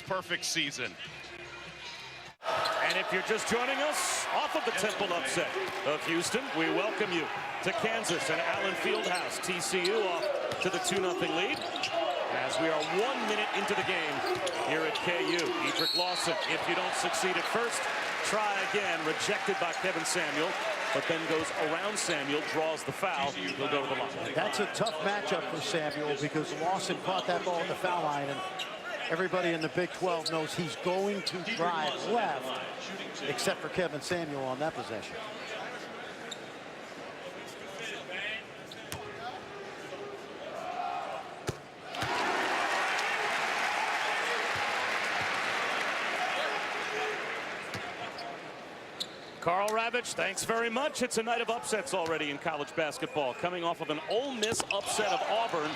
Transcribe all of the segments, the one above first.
perfect season. And if you're just joining us off of the Temple upset of Houston, we welcome you to Kansas and Allen Fieldhouse. TCU off to the 2-0 lead as we are 1 minute into the game here at KU. Edric Lawson, if you don't succeed at first, try again. Rejected by Kevin Samuel, but then goes around Samuel, draws the foul. He'll go to the line. That's a tough matchup for Samuel because Lawson caught that ball at the foul line, and everybody in the Big 12 knows he's going to drive left, except for Kevin Samuel on that possession. Carl Ravitch, thanks very much. It's a night of upsets already in college basketball, coming off of an Ole Miss upset of Auburn,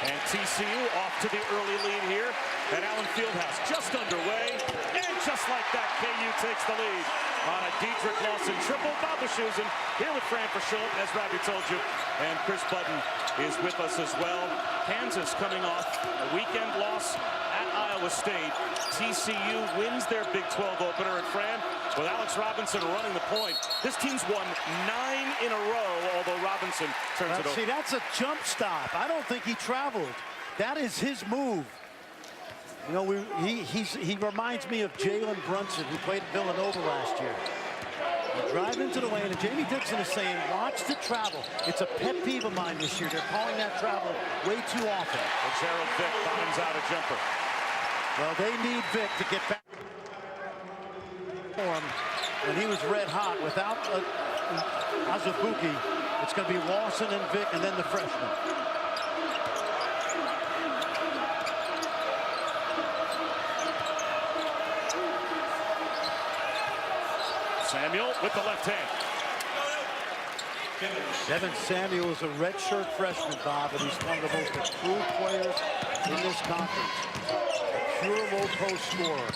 and TCU off to the early lead here at Allen Fieldhouse. Just underway, and just like that, KU takes the lead on a Dedrick Lawson triple. Bob Wischusen here with Fran Verscholt, as Robbie told you, and Chris Button is with us as well. Kansas coming off a weekend loss at Iowa State. TCU wins their Big 12 opener, and Fran, with Alex Robinson running the point, this team's won 9 in a row, although Robinson turns it over. See, that's a jump stop. I don't think he traveled. That is his move. You know, he reminds me of Jalen Brunson, who played at Villanova last year. You drive into the lane, and Jamie Dixon is saying, watch the travel. It's a pet peeve of mine this year. They're calling that travel way too often. And Gerald Vick finds out a jumper. Well, they need Vick to get back for him when he was red hot. Without Azubuike, it's going to be Lawson and Vick, and then the freshman. Samuel with the left hand. Kevin Samuel is a redshirt freshman, Bob, and he's one of the most improved players in this conference. A pure low post scorer.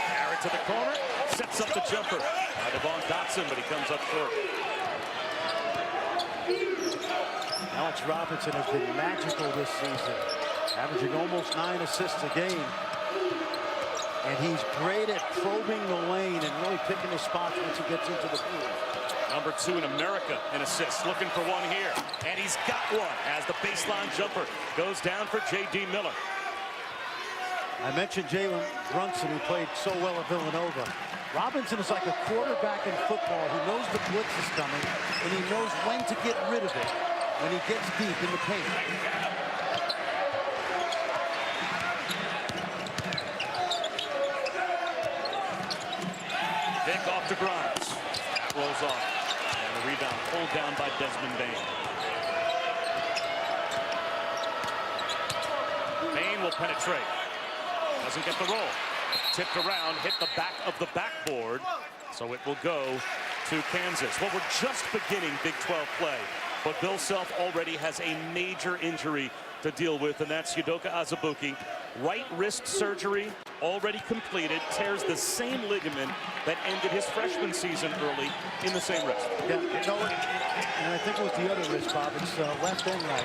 Garrett to the corner, sets up the jumper. Devon Dotson, but he comes up short. Alex Robinson has been magical this season, averaging almost 9 assists a game. And he's great at probing the lane and really picking his spots once he gets into the pool. Number 2 in America in assists, looking for one here. And he's got one as the baseline jumper goes down for J.D. Miller. I mentioned Jalen Brunson, who played so well at Villanova. Robinson is like a quarterback in football who knows the blitz is coming, and he knows when to get rid of it when he gets deep in the paint. Vick off to Grimes. That rolls off. And the rebound pulled down by Desmond Bane. Bane will penetrate. Doesn't get the roll. Tipped around, hit the back of the backboard. So it will go to Kansas. Well, we're just beginning Big 12 play, but Bill Self already has a major injury to deal with, and that's Udoka Azubuike. Right wrist surgery already completed, tears the same ligament that ended his freshman season early in the same wrist. Yeah, no, and I think it was the other wrist, Bob. It's left and right.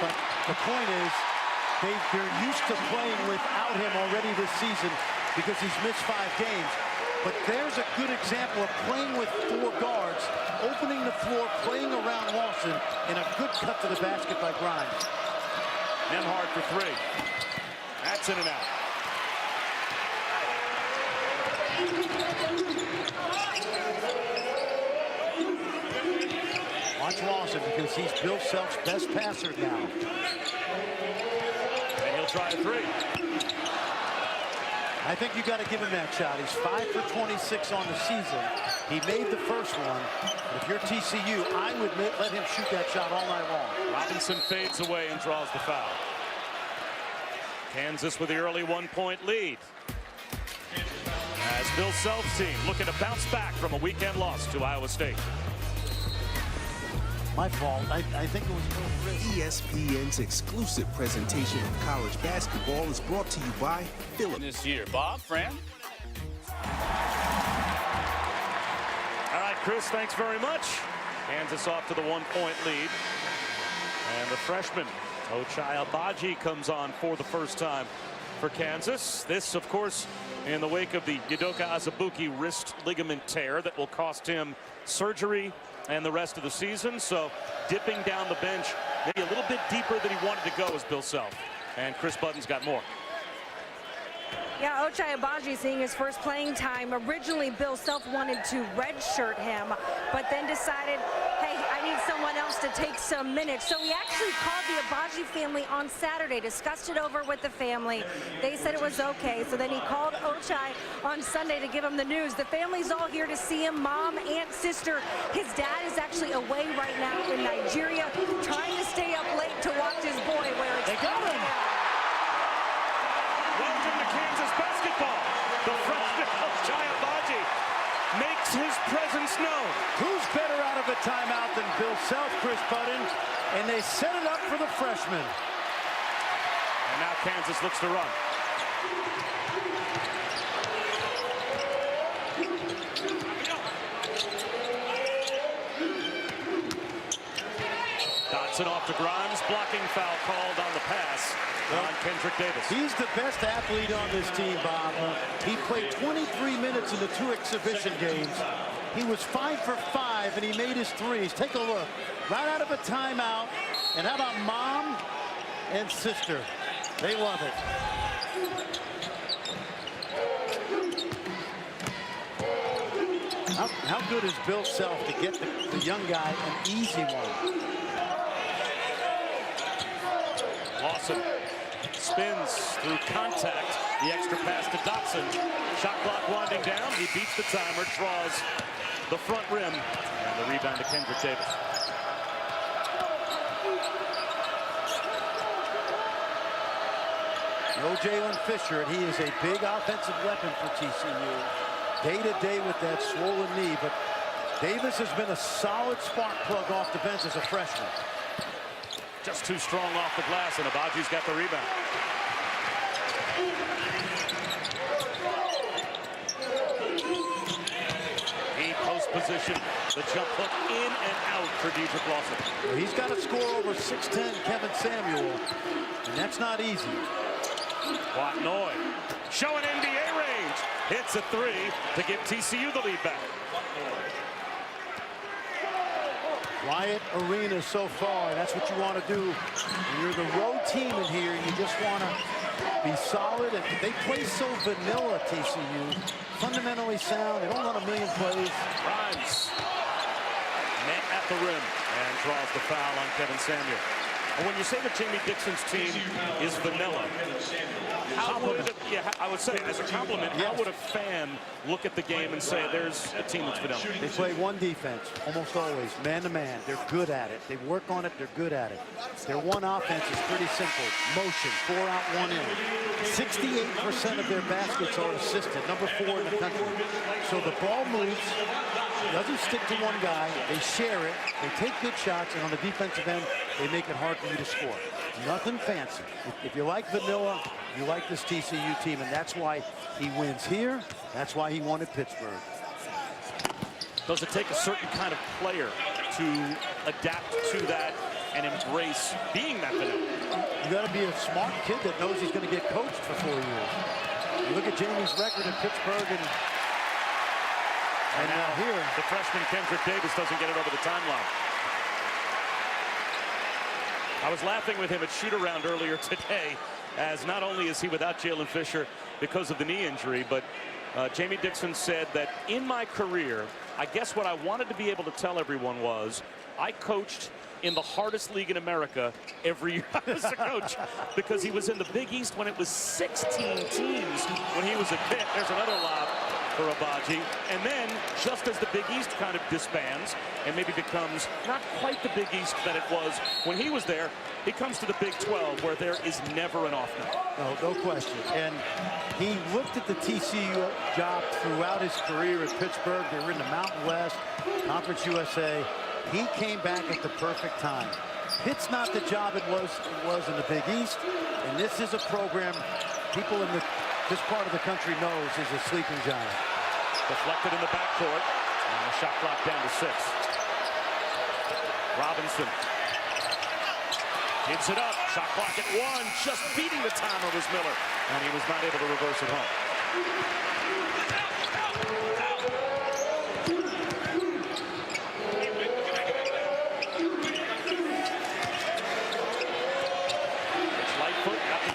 But the point is, they're used to playing without him already this season because he's missed 5 games. But there's a good example of playing with 4 guards, opening the floor, playing around Lawson, and a good cut to the basket by Grimes. Nembhard for 3. That's in and out. Watch Lawson because he's Bill Self's best passer now. And he'll try a 3. I think you got to give him that shot. He's 5 for 26 on the season. He made the first one. If you're TCU, I would let him shoot that shot all night long. Robinson fades away and draws the foul. Kansas with the early 1-point lead. As Bill Self's team looking to bounce back from a weekend loss to Iowa State. My fault. I think it was a little risk. ESPN's exclusive presentation of college basketball is brought to you by Phillips. This year, Bob, Fran. All right, Chris, thanks very much. Kansas off to the 1-point lead. And the freshman, Ochai Agbaji, comes on for the first time for Kansas. This, of course, in the wake of the Udoka Azubuike wrist ligament tear that will cost him surgery and the rest of the season. So dipping down the bench, maybe a little bit deeper than he wanted to go is Bill Self. And Chris Button's got more. Yeah, Ochai Agbaji seeing his first playing time. Originally, Bill Self wanted to redshirt him, but then decided, hey, I need someone else to take some minutes. So he actually called the Agbaji family on Saturday, discussed it over with the family. They said it was okay. So then he called Ochai on Sunday to give him the news. The family's all here to see him, mom, aunt, sister. His dad is actually away right now in Nigeria, trying to stay up late to watch his boy where it's. They got him. Welcome to Kansas basketball. The freshman Ochai Agbaji makes his presence known. Who's better out of a timeout than Bill Self, Chris Button? And they set it up for the freshman. And now Kansas looks to run. Dotson off to Grimes, blocking foul called on the pass on Kendrick Davis. He's the best athlete on this team, Bob. He played 23 minutes in the 2 exhibition games. He was 5 for 5, and he made his threes. Take a look. Right out of a timeout. And how about mom and sister? They love it. How good is Bill Self to get the young guy an easy one? Lawson spins through contact. The extra pass to Dotson. Shot clock winding down. He beats the timer, draws the front rim, and the rebound to Kendrick Davis. No Jalen Fisher, and he is a big offensive weapon for TCU. Day to day with that swollen knee, but Davis has been a solid spark plug off the bench as a freshman. Just too strong off the glass, and Agbaji's got the rebound. He post position, the jump hook in and out for Dedrick Lawson. He's got to score over 6'10", Kevin Samuel, and that's not easy. Watnoy showing NBA range. Hits a 3 to give TCU the lead back. Quiet arena so far, and that's what you want to do. When you're the road team in here, you just want to be solid. And they play so vanilla, TCU. Fundamentally sound. They don't run a million plays. Grimes met at the rim and draws the foul on Kevin Samuel. And when you say that Jamie Dixon's team is vanilla, how would it, I would say as a compliment, how would a fan look at the game and say there's a team that's vanilla? They play one defense, almost always, man-to-man. They're good at it. They work on it. They're good at it. Their one offense is pretty simple. Motion, 4 out, 1 in. 68% of their baskets are assisted, number 4 in the country. So the ball moves, doesn't stick to one guy. They share it. They take good shots, and on the defensive end, they make it hard for you to score. Nothing fancy. If you like vanilla, you like this TCU team, and that's why he wins here. That's why he won at Pittsburgh. Does it take a certain kind of player to adapt to that and embrace being that vanilla? You got to be a smart kid that knows he's going to get coached for 4 years. You look at Jamie's record in Pittsburgh, and now here, the freshman Kendrick Davis doesn't get it over the timeline. I was laughing with him at shoot-around earlier today, as not only is he without Jalen Fisher because of the knee injury, but Jamie Dixon said that in my career, I guess what I wanted to be able to tell everyone was I coached in the hardest league in America every year I was a coach, because he was in the Big East when it was 16 teams when he was a kid. There's another lob for Agbaji. And then, just as the Big East kind of disbands and maybe becomes not quite the Big East that it was when he was there, he comes to the Big 12, where there is never an off night. No question. And he looked at the TCU job throughout his career at Pittsburgh. They were in the Mountain West, Conference USA. He came back at the perfect time. Pitt's not the job it was in the Big East, and this is a program people in this part of the country knows is a sleeping giant. Deflected in the backcourt, and the shot clock down to 6. Robinson Gives it up. Shot clock at 1. Just beating the timer was Miller. And he was not able to reverse it home.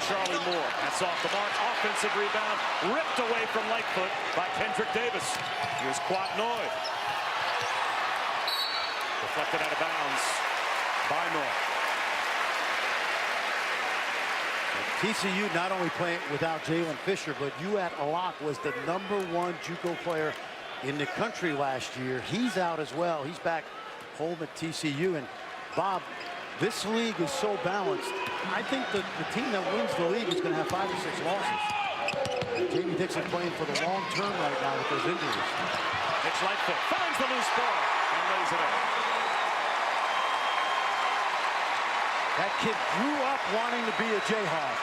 Charlie Moore. That's off the mark. Offensive rebound. Ripped away from Lightfoot by Kendrick Davis. Here's Quatnoy. Deflected out of bounds by Moore. TCU not only playing without Jalen Fisher, but Uat Alak was the #1 JUCO player in the country last year. He's out as well. He's back home at TCU. And Bob, this league is so balanced. I think that the team that wins the league is going to have 5 or 6 losses. Jamie Dixon playing for the long term right now with those injuries. Mitch Lightfoot finds the loose ball and lays it in. That kid grew up wanting to be a Jayhawk.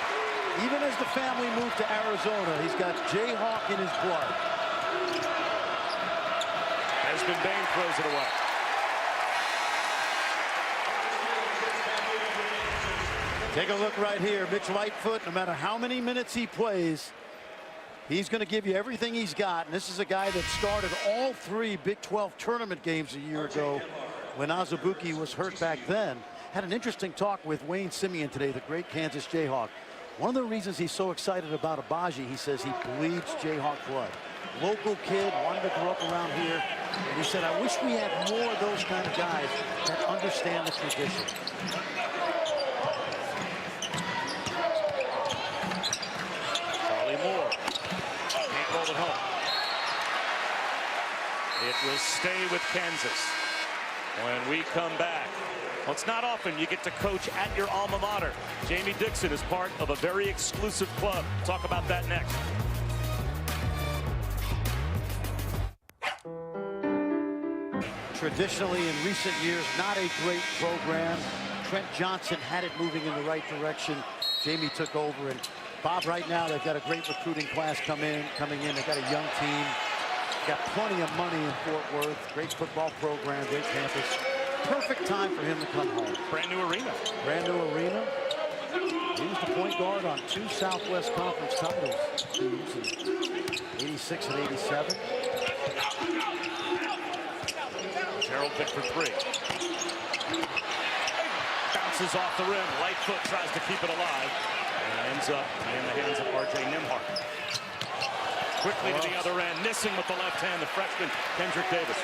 Even as the family moved to Arizona, he's got Jayhawk in his blood. Desmond Bain throws it away. Take a look right here. Mitch Lightfoot, no matter how many minutes he plays, he's going to give you everything he's got. And this is a guy that started all 3 Big 12 tournament games a year ago when Azubuike was hurt back then. Had an interesting talk with Wayne Simeon today, the great Kansas Jayhawk. One of the reasons he's so excited about Agbaji, he says he bleeds Jayhawk blood. Local kid, wanted to grow up around here. And he said, I wish we had more of those kind of guys that understand the tradition. Moore can't roll it home. It will stay with Kansas when we come back. Well, it's not often you get to coach at your alma mater. Jamie Dixon is part of a very exclusive club. Talk about that next. Traditionally, in recent years, not a great program. Trent Johnson had it moving in the right direction. Jamie took over, and Bob, right now, they've got a great recruiting class coming in. They've got a young team. Got plenty of money in Fort Worth. Great football program, great campus. Perfect time for him to come home. Brand new arena. Brand new arena. He was the point guard on 2 Southwest Conference titles. Teams in 86 and 87. Gerald picked for 3. Bounces off the rim. Lightfoot tries to keep it alive. And ends up in the hands of R.J. Nimhart. Quickly to the other end, missing with the left hand, the freshman, Kendrick Davis.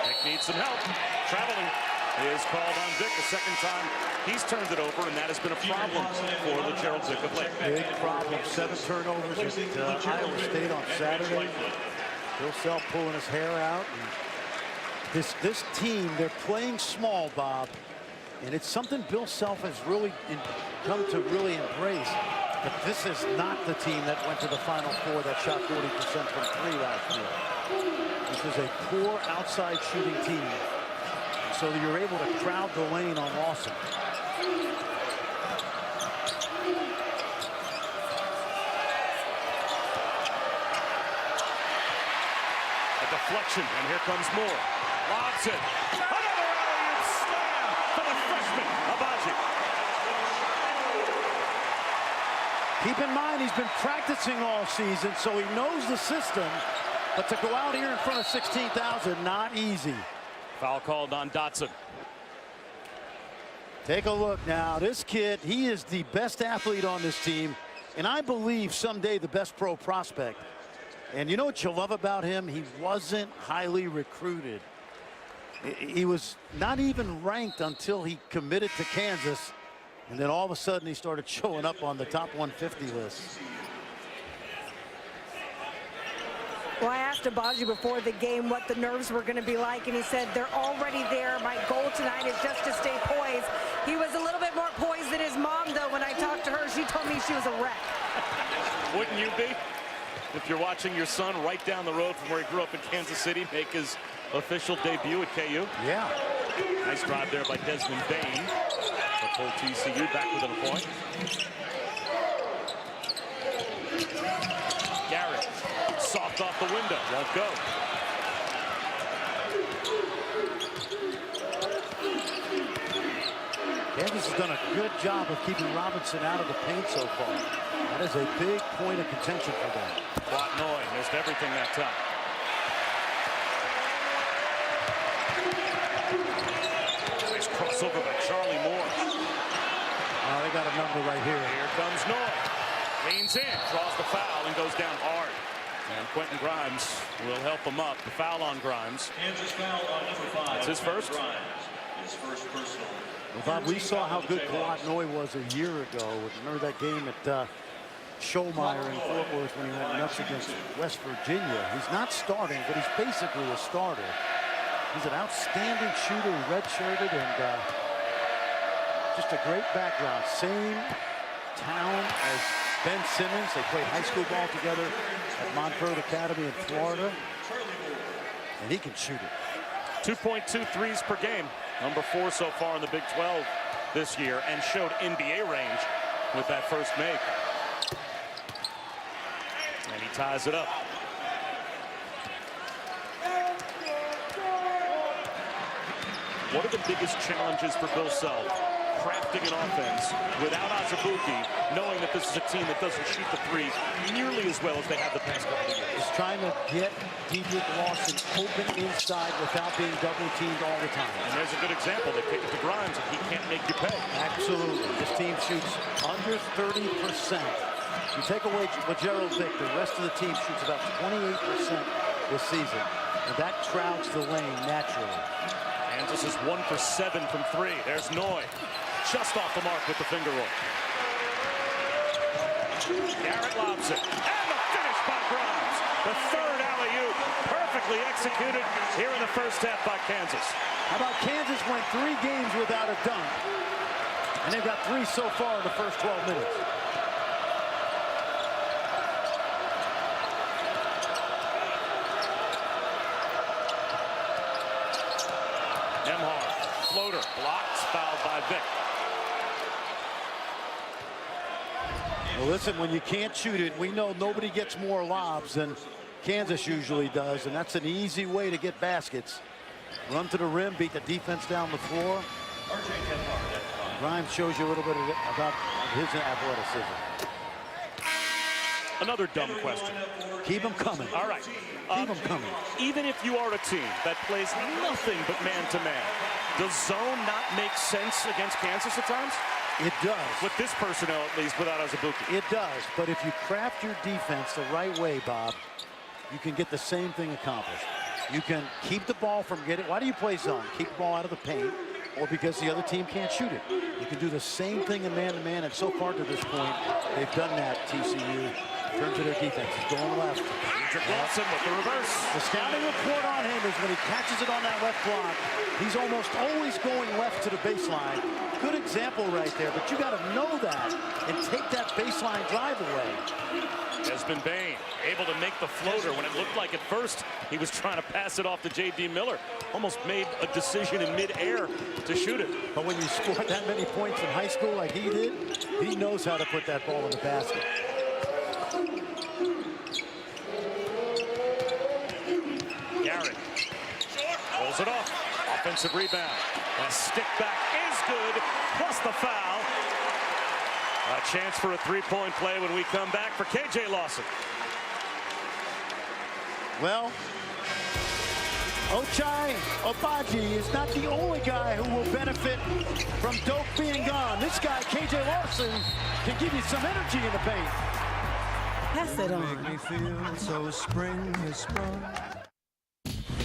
Nick needs some help. Traveling is called on Vic the second time he's turned it over, and that has been a problem for the Gerald Vic of late. Big problem. 7 turnovers at Iowa State on Saturday. Bill Self pulling his hair out. This team, they're playing small, Bob, and it's something Bill Self has really come to really embrace. But this is not the team that went to the Final Four that shot 40% from 3 last year. This is a poor outside shooting team. So you're able to crowd the lane on Lawson. A deflection, and here comes Moore. Lobs it. Another alley-oop slam for the freshman, Agbaji. Keep in mind, he's been practicing all season, so he knows the system. But to go out here in front of 16,000, not easy. Foul called on Dotson. Take a look now. This kid, he is the best athlete on this team, and I believe someday the best pro prospect. And you know what you love about him? He wasn't highly recruited. He was not even ranked until he committed to Kansas. And then all of a sudden he started showing up on the top 150 list. Well, I asked Agbaji before the game what the nerves were going to be like, and he said they're already there. My goal tonight is just to stay poised. He was a little bit more poised than his mom, though. When I talked to her, she told me she was a wreck. Wouldn't you be? If you're watching your son right down the road from where he grew up in Kansas City make his official debut at KU. Yeah. Nice drive there by Desmond Bain. The full TCU back within a point. Garrett, soft off the window, won't go. Kansas has done a good job of keeping Robinson out of the paint so far. That is a big point of contention for them. Noy missed everything that time. Nice crossover by Charlie Moore. Oh, they got a number right here. Here comes Noy. Leans in, draws the foul, and goes down hard. And Quentin Grimes will help him up. The foul on Grimes. Kansas foul on number 5. That's his first. His first personal. Well, Bob, we saw how good Noy was a year ago. Remember that game at Schollmeyer in Fort Worth when he went nuts against West Virginia? He's not starting, but he's basically a starter. He's an outstanding shooter, redshirted, and just a great background. Same town as Ben Simmons. They played high school ball together at Montverde Academy in Florida. And he can shoot it. 2.2 threes per game. Number 4 so far in the Big 12 this year, and showed NBA range with that first make. And he ties it up. What are the biggest challenges for Bill Self? Crafting an offense without Azubuike, knowing that this is a team that doesn't shoot the three nearly as well as they have the past couple of years. Is trying to get Dedrick Lawson open inside without being double teamed all the time. And there's a good example. They kick it to Grimes, and he can't make you pay. Absolutely. This team shoots under 30%. You take away Gerald Vick, the rest of the team shoots about 28% this season. And that crowds the lane naturally. Kansas is 1 for 7 from 3. There's Noy. Just off the mark with the finger roll. Garrett lobs it. And the finish by Grimes. The third alley-oop. Perfectly executed here in the first half by Kansas. How about Kansas went 3 games without a dunk. And they've got 3 so far in the first 12 minutes. Floater blocked, fouled by Vick. Well, listen, when you can't shoot it, we know nobody gets more lobs than Kansas usually does, and that's an easy way to get baskets. Run to the rim, beat the defense down the floor. Grimes shows you a little bit about his athleticism. Another dumb question. Keep them coming. All right. Keep them coming. Even if you are a team that plays nothing but man-to-man, does zone not make sense against Kansas at times? It does. With this personnel, at least, without Azubuike. It does. But if you craft your defense the right way, Bob, you can get the same thing accomplished. You can keep the ball from getting... Why do you play zone? Keep the ball out of the paint, or because the other team can't shoot it. You can do the same thing in man-to-man, and so far to this point, they've done that, TCU. In terms of their defense, he's going left. Wilson with the reverse. The scouting report on him is when he catches it on that left block, he's almost always going left to the baseline. Good example right there, but you got to know that and take that baseline drive away. Desmond Bain able to make the floater when it looked like at first he was trying to pass it off to J.D. Miller. Almost made a decision in midair to shoot it. But when you score that many points in high school like he did, he knows how to put that ball in the basket. Garrett rolls it off. Offensive rebound. A stick back is good, plus the foul. A chance for a three-point play when we come back for K.J. Lawson. Well, Ochai Agbaji is not the only guy who will benefit from Doak being gone. This guy, K.J. Lawson, can give you some energy in the paint. Pass it on. Make me feel so spring has sprung.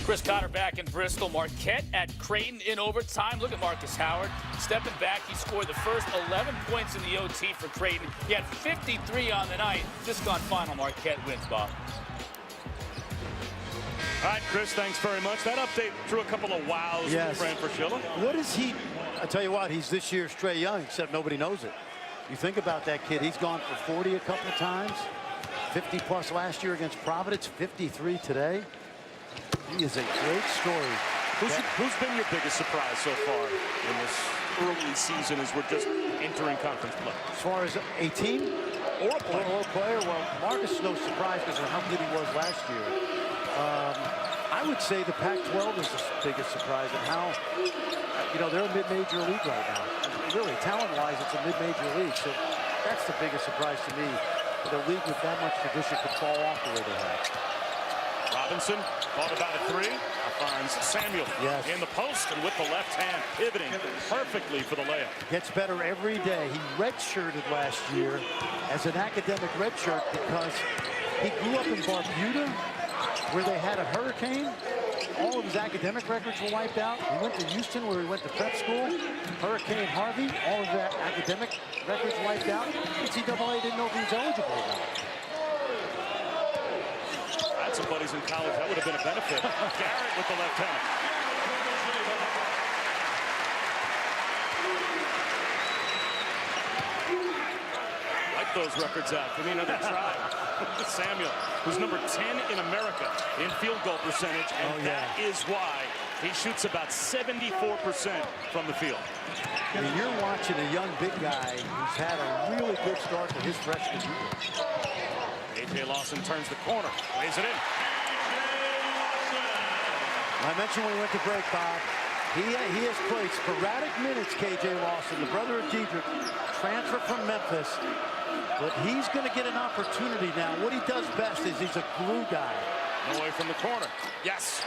Chris Cotter back in Bristol. Marquette at Creighton in overtime. Look at Marcus Howard stepping back. He scored the first 11 points in the OT for Creighton. He had 53 on the night. Just gone final. Marquette wins, Bob. All right, Chris, thanks very much. That update drew a couple of wows from Fran Fraschilla. What is he? I tell you what, he's this year's Trae Young, except nobody knows it. You think about that kid. He's gone for 40 a couple of times. 50 plus last year against Providence. 53 today. He is a great story. Who's been your biggest surprise so far in this early season as we're just entering conference play? As far as a team or a player? Well, Marcus is no surprise because of how good he was last year. I I would say the Pac-12 is the biggest surprise in how, they're a mid-major league right now. Really, talent-wise, it's a mid-major league. So that's the biggest surprise to me. The league with that much tradition could fall off the way they have. Robinson thought about a three. Finds Samuel in the post and with the left hand pivoting perfectly for the layup. Gets better every day. He redshirted last year as an academic redshirt because he grew up in Barbuda where they had a hurricane. All of his academic records were wiped out. He went to Houston where he went to prep school. Hurricane Harvey, all of that academic records wiped out. NCAA didn't know if he was eligible or not. Some buddies in college, that would have been a benefit. Garrett with the left hand. Like those records out. Give me another try. Samuel, who's number 10 in America in field goal percentage, and that is why he shoots about 74% from the field. I mean, you're watching a young big guy who's had a really good start to his freshman year. A.J. Lawson turns the corner, lays it in. I mentioned when we went to break, Bob, he has played sporadic minutes, K.J. Lawson, the brother of Dedrick, transfer from Memphis. But he's going to get an opportunity now. What he does best is he's a glue guy. Away from the corner. Yes.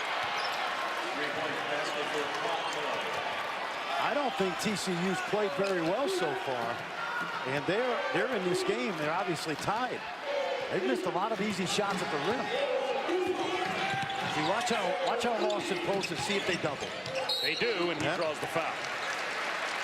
I don't think TCU's played very well so far. And they're in this game. They're obviously tied. They've missed a lot of easy shots at the rim. See, watch how Lawson posts and see if they double. They do, and he draws the foul.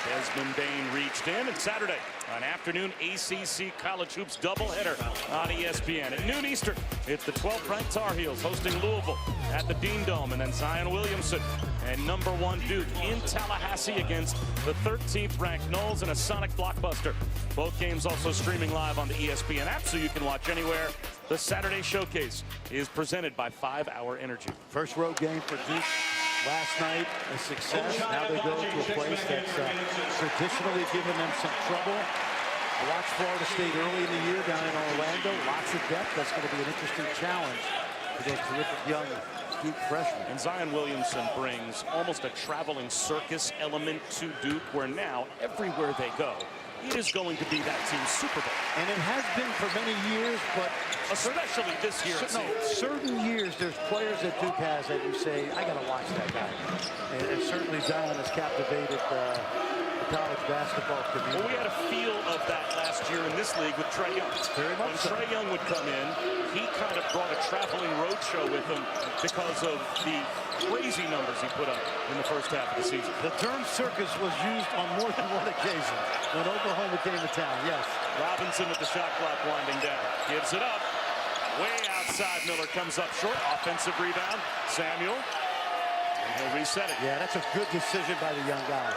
Desmond Bain reached in, and Saturday, an afternoon ACC College Hoops doubleheader on ESPN. At noon Eastern, it's the 12th-ranked Tar Heels hosting Louisville at the Dean Dome, and then Zion Williamson and number 1 Duke in Tallahassee against the 13th-ranked Noles in a Sonic blockbuster. Both games also streaming live on the ESPN app, so you can watch anywhere. The Saturday Showcase is presented by 5 Hour Energy. First road game for Duke last night, a success. Now they go to a place that's traditionally given them some trouble. I watched Florida State early in the year down in Orlando. Lots of depth. That's going to be an interesting challenge for those terrific young Duke freshmen. And Zion Williamson brings almost a traveling circus element to Duke, where now everywhere they go, it is going to be that team's Super Bowl. And it has been for many years, but especially this year. Certain years there's players that Duke has that you say, I got to watch that guy. And certainly Zion has captivated the college basketball community. Well, we had a feel of that last year in this league with Trae Young. Very much when Trae Young would come in, he kind of brought a traveling road show with him because of the crazy numbers he put up in the first half of the season. The term circus was used on more than one occasion when Oklahoma came to town, yes. Robinson with the shot clock winding down. Gives it up. Way outside, Miller comes up short. Offensive rebound. Samuel. And he'll reset it. Yeah, that's a good decision by the young guy.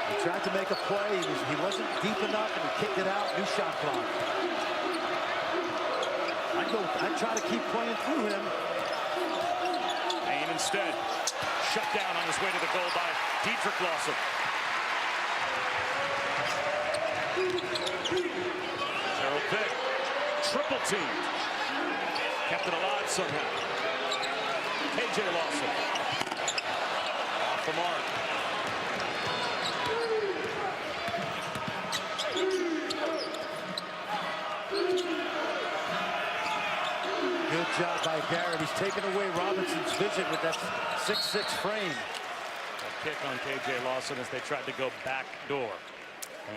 He tried to make a play. He wasn't deep enough, and he kicked it out. New shot clock. I'd try to keep playing through him. Bain instead. Shut down on his way to the goal by Dedrick Lawson. Gerald Vick. Triple team. Kept it alive somehow. K.J. Lawson. Off the mark. Good job by Garrett. He's taken away Robinson's vision with that 6'6" frame. A kick on K.J. Lawson as they tried to go back door.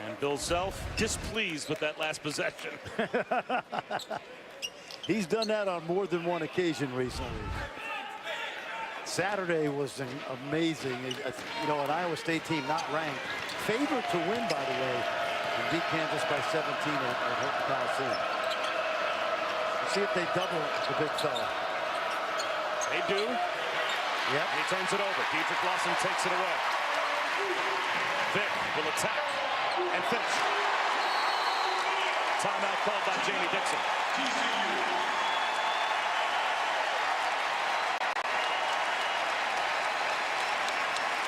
And Bill Self displeased with that last possession. He's done that on more than one occasion recently. Saturday was amazing. An Iowa State team not ranked. Favored to win, by the way, and beat Kansas by 17 at Hilton Coliseum. See if they double the big fella. They do. Yep. He turns it over. Dedrick Lawson takes it away. Vick will attack and finish. Timeout called by Jamie Dixon.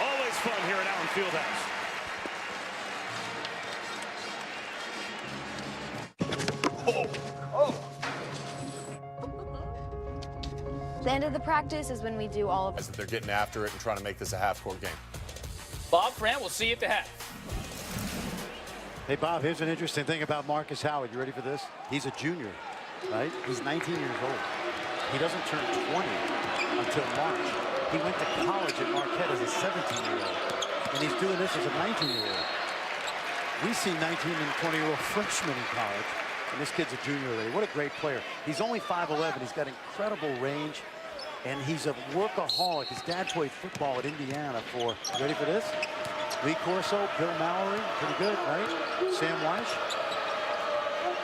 Always fun here at Allen Fieldhouse. Then end of the practice is when we do all of it. They're getting after it and trying to make this a half-court game. Bob, Fran, we'll see you at the half. Hey, Bob, here's an interesting thing about Marcus Howard. You ready for this? He's a junior, right? He's 19 years old. He doesn't turn 20 until March. He went to college at Marquette as a 17-year-old, and he's doing this as a 19-year-old. We see 19 and 20-year-old freshmen in college, and this kid's a junior already. What a great player. He's only 5'11". He's got incredible range, and he's a workaholic. His dad played football at Indiana for, ready for this? Lee Corso, Bill Mallory, pretty good, right? Sam Weish.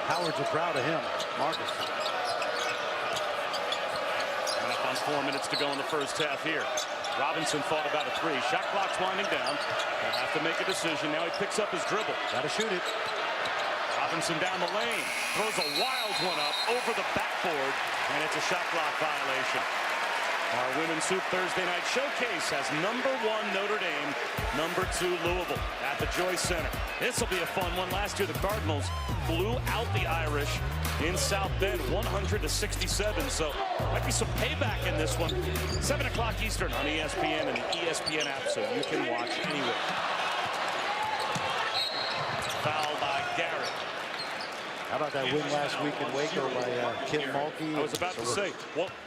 Howards are proud of him. Marcus. Coming up on 4 minutes to go in the first half here. Robinson thought about a three. Shot clock's winding down. They'll have to make a decision. Now he picks up his dribble. Gotta shoot it. Robinson down the lane. Throws a wild one up over the backboard, and it's a shot clock violation. Our Women's Hoop Thursday Night Showcase has #1 Notre Dame, #2 Louisville at the Joyce Center. This will be a fun one. Last year, the Cardinals blew out the Irish in South Bend, 100-67. So might be some payback in this one. 7 o'clock Eastern on ESPN and the ESPN app, so you can watch anywhere. Foul by Garrett. How about that win last week in Waco by Kim Mulkey? I was about to say,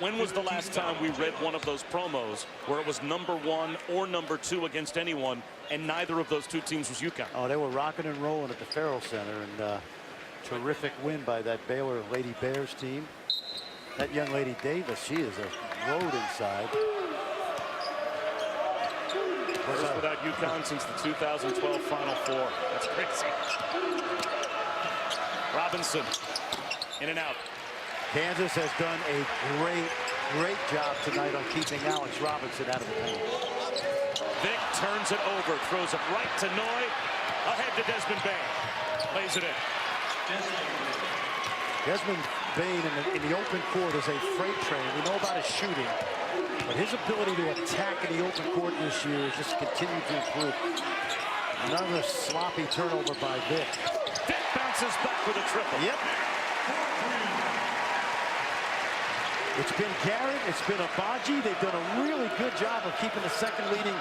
when was the last time we read one of those promos where it was #1 or #2 against anyone, and neither of those two teams was UConn? Oh, they were rocking and rolling at the Farrell Center, and terrific win by that Baylor Lady Bears team. That young lady Davis, she is a load inside. First without UConn since the 2012 Final Four. That's crazy. Robinson, in and out. Kansas has done a great job tonight on keeping Alex Robinson out of the paint. Vic turns it over, throws it right to Noy. Ahead to Desmond Bain. Lays it in. Desmond Bain in the open court is a freight train. We know about his shooting, but his ability to attack in the open court this year has just continued to improve. Another sloppy turnover by Vic. Vic bounces back with a triple. Yep. It's been Garrett, it's been Abaji. They've done a really good job of keeping the second leading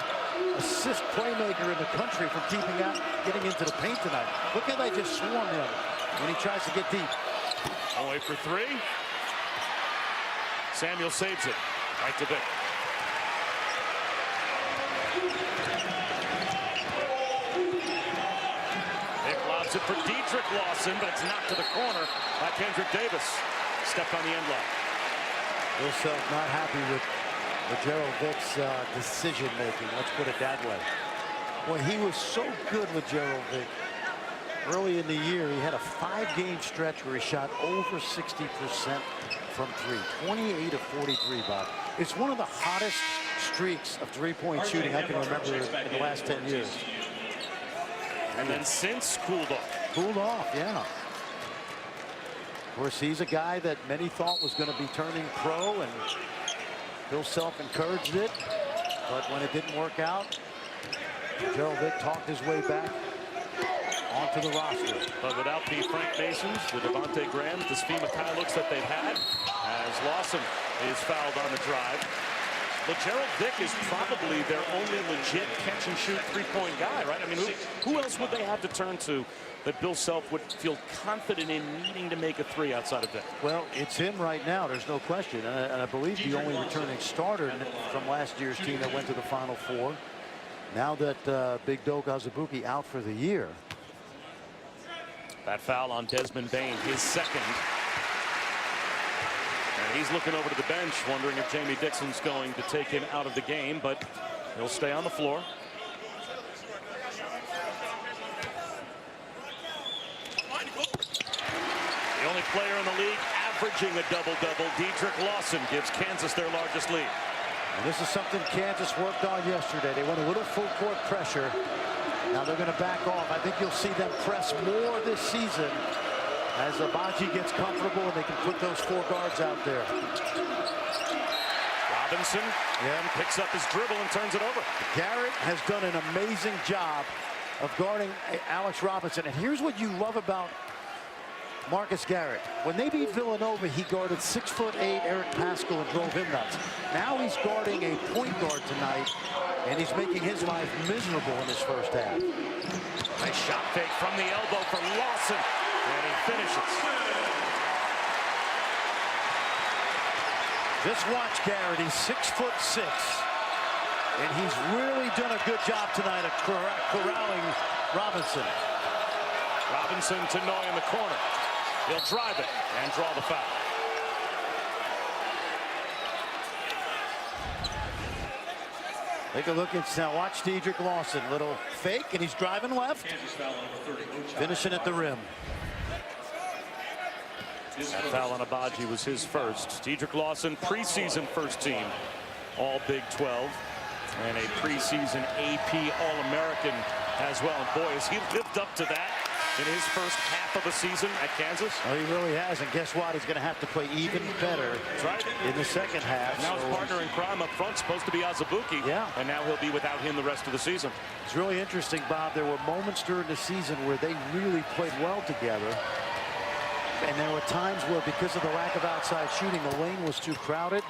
assist playmaker in the country from getting into the paint tonight. Look how they just swarm him when he tries to get deep. Away for three. Samuel saves it. Right to Vic. Vic lobs it for Dedrick Lawson, but it's knocked to the corner by Kendrick Davis. Stepped on the end line. Bill Self not happy with Gerald Vic's decision making. Let's put it that way. Well, he was so good with Gerald Vic. Early in the year, he had a 5-game stretch where he shot over 60% from three. 28 of 43, Bob. It's one of the hottest streaks of three-point shooting I can remember in the last 10 years. And then since cooled off. Cooled off, yeah. Of course, he's a guy that many thought was going to be turning pro, and Bill Self encouraged it. But when it didn't work out, Gerald Vic talked his way back onto the roster. But without the Frank Masons, the Devontae Grahams, the Svi Mikhailovics that they've had, as Lawson is fouled on the drive. But Gerald Vic is probably their only legit catch-and-shoot three-point guy, right? I mean, who else would they have to turn to that Bill Self would feel confident in needing to make a three outside of Vic? Well, it's him right now. There's no question. And I believe the only returning starter from last year's team that went to the Final Four. Now that Big Doke Azubuike out for the year. That foul on Desmond Bain, his second. And he's looking over to the bench, wondering if Jamie Dixon's going to take him out of the game, but he'll stay on the floor. The only player in the league averaging a double-double, Dedrick Lawson, gives Kansas their largest lead. And this is something Kansas worked on yesterday. They went a little full court pressure. Now they're going to back off. I think you'll see them press more this season as Abaji gets comfortable and they can put those 4 guards out there. Robinson picks up his dribble and turns it over. Garrett has done an amazing job of guarding Alex Robinson. And here's what you love about Marcus Garrett. When they beat Villanova, he guarded 6'8" Eric Paschal and drove him nuts. Now he's guarding a point guard tonight, and he's making his life miserable in his first half. Nice shot fake from the elbow for Lawson, and he finishes. Just watch Garrett. He's 6'6", and he's really done a good job tonight of corralling Robinson. Robinson to Noy in the corner. He'll drive it and draw the foul. Take a look at now. Watch Dedrick Lawson. Little fake, and he's driving left. Finishing at the rim. That foul on Agbaji was his first. Dedrick Lawson, preseason first team, all Big 12, and a preseason AP All-American as well. And boy, has he lived up to that in his first half of the season at Kansas. Oh, he really has, and guess what? He's going to have to play even better in the second half. Now his partner in crime up front supposed to be Azubuike, and now he'll be without him the rest of the season. It's really interesting, Bob. There were moments during the season where they really played well together, and there were times where, because of the lack of outside shooting, the lane was too crowded.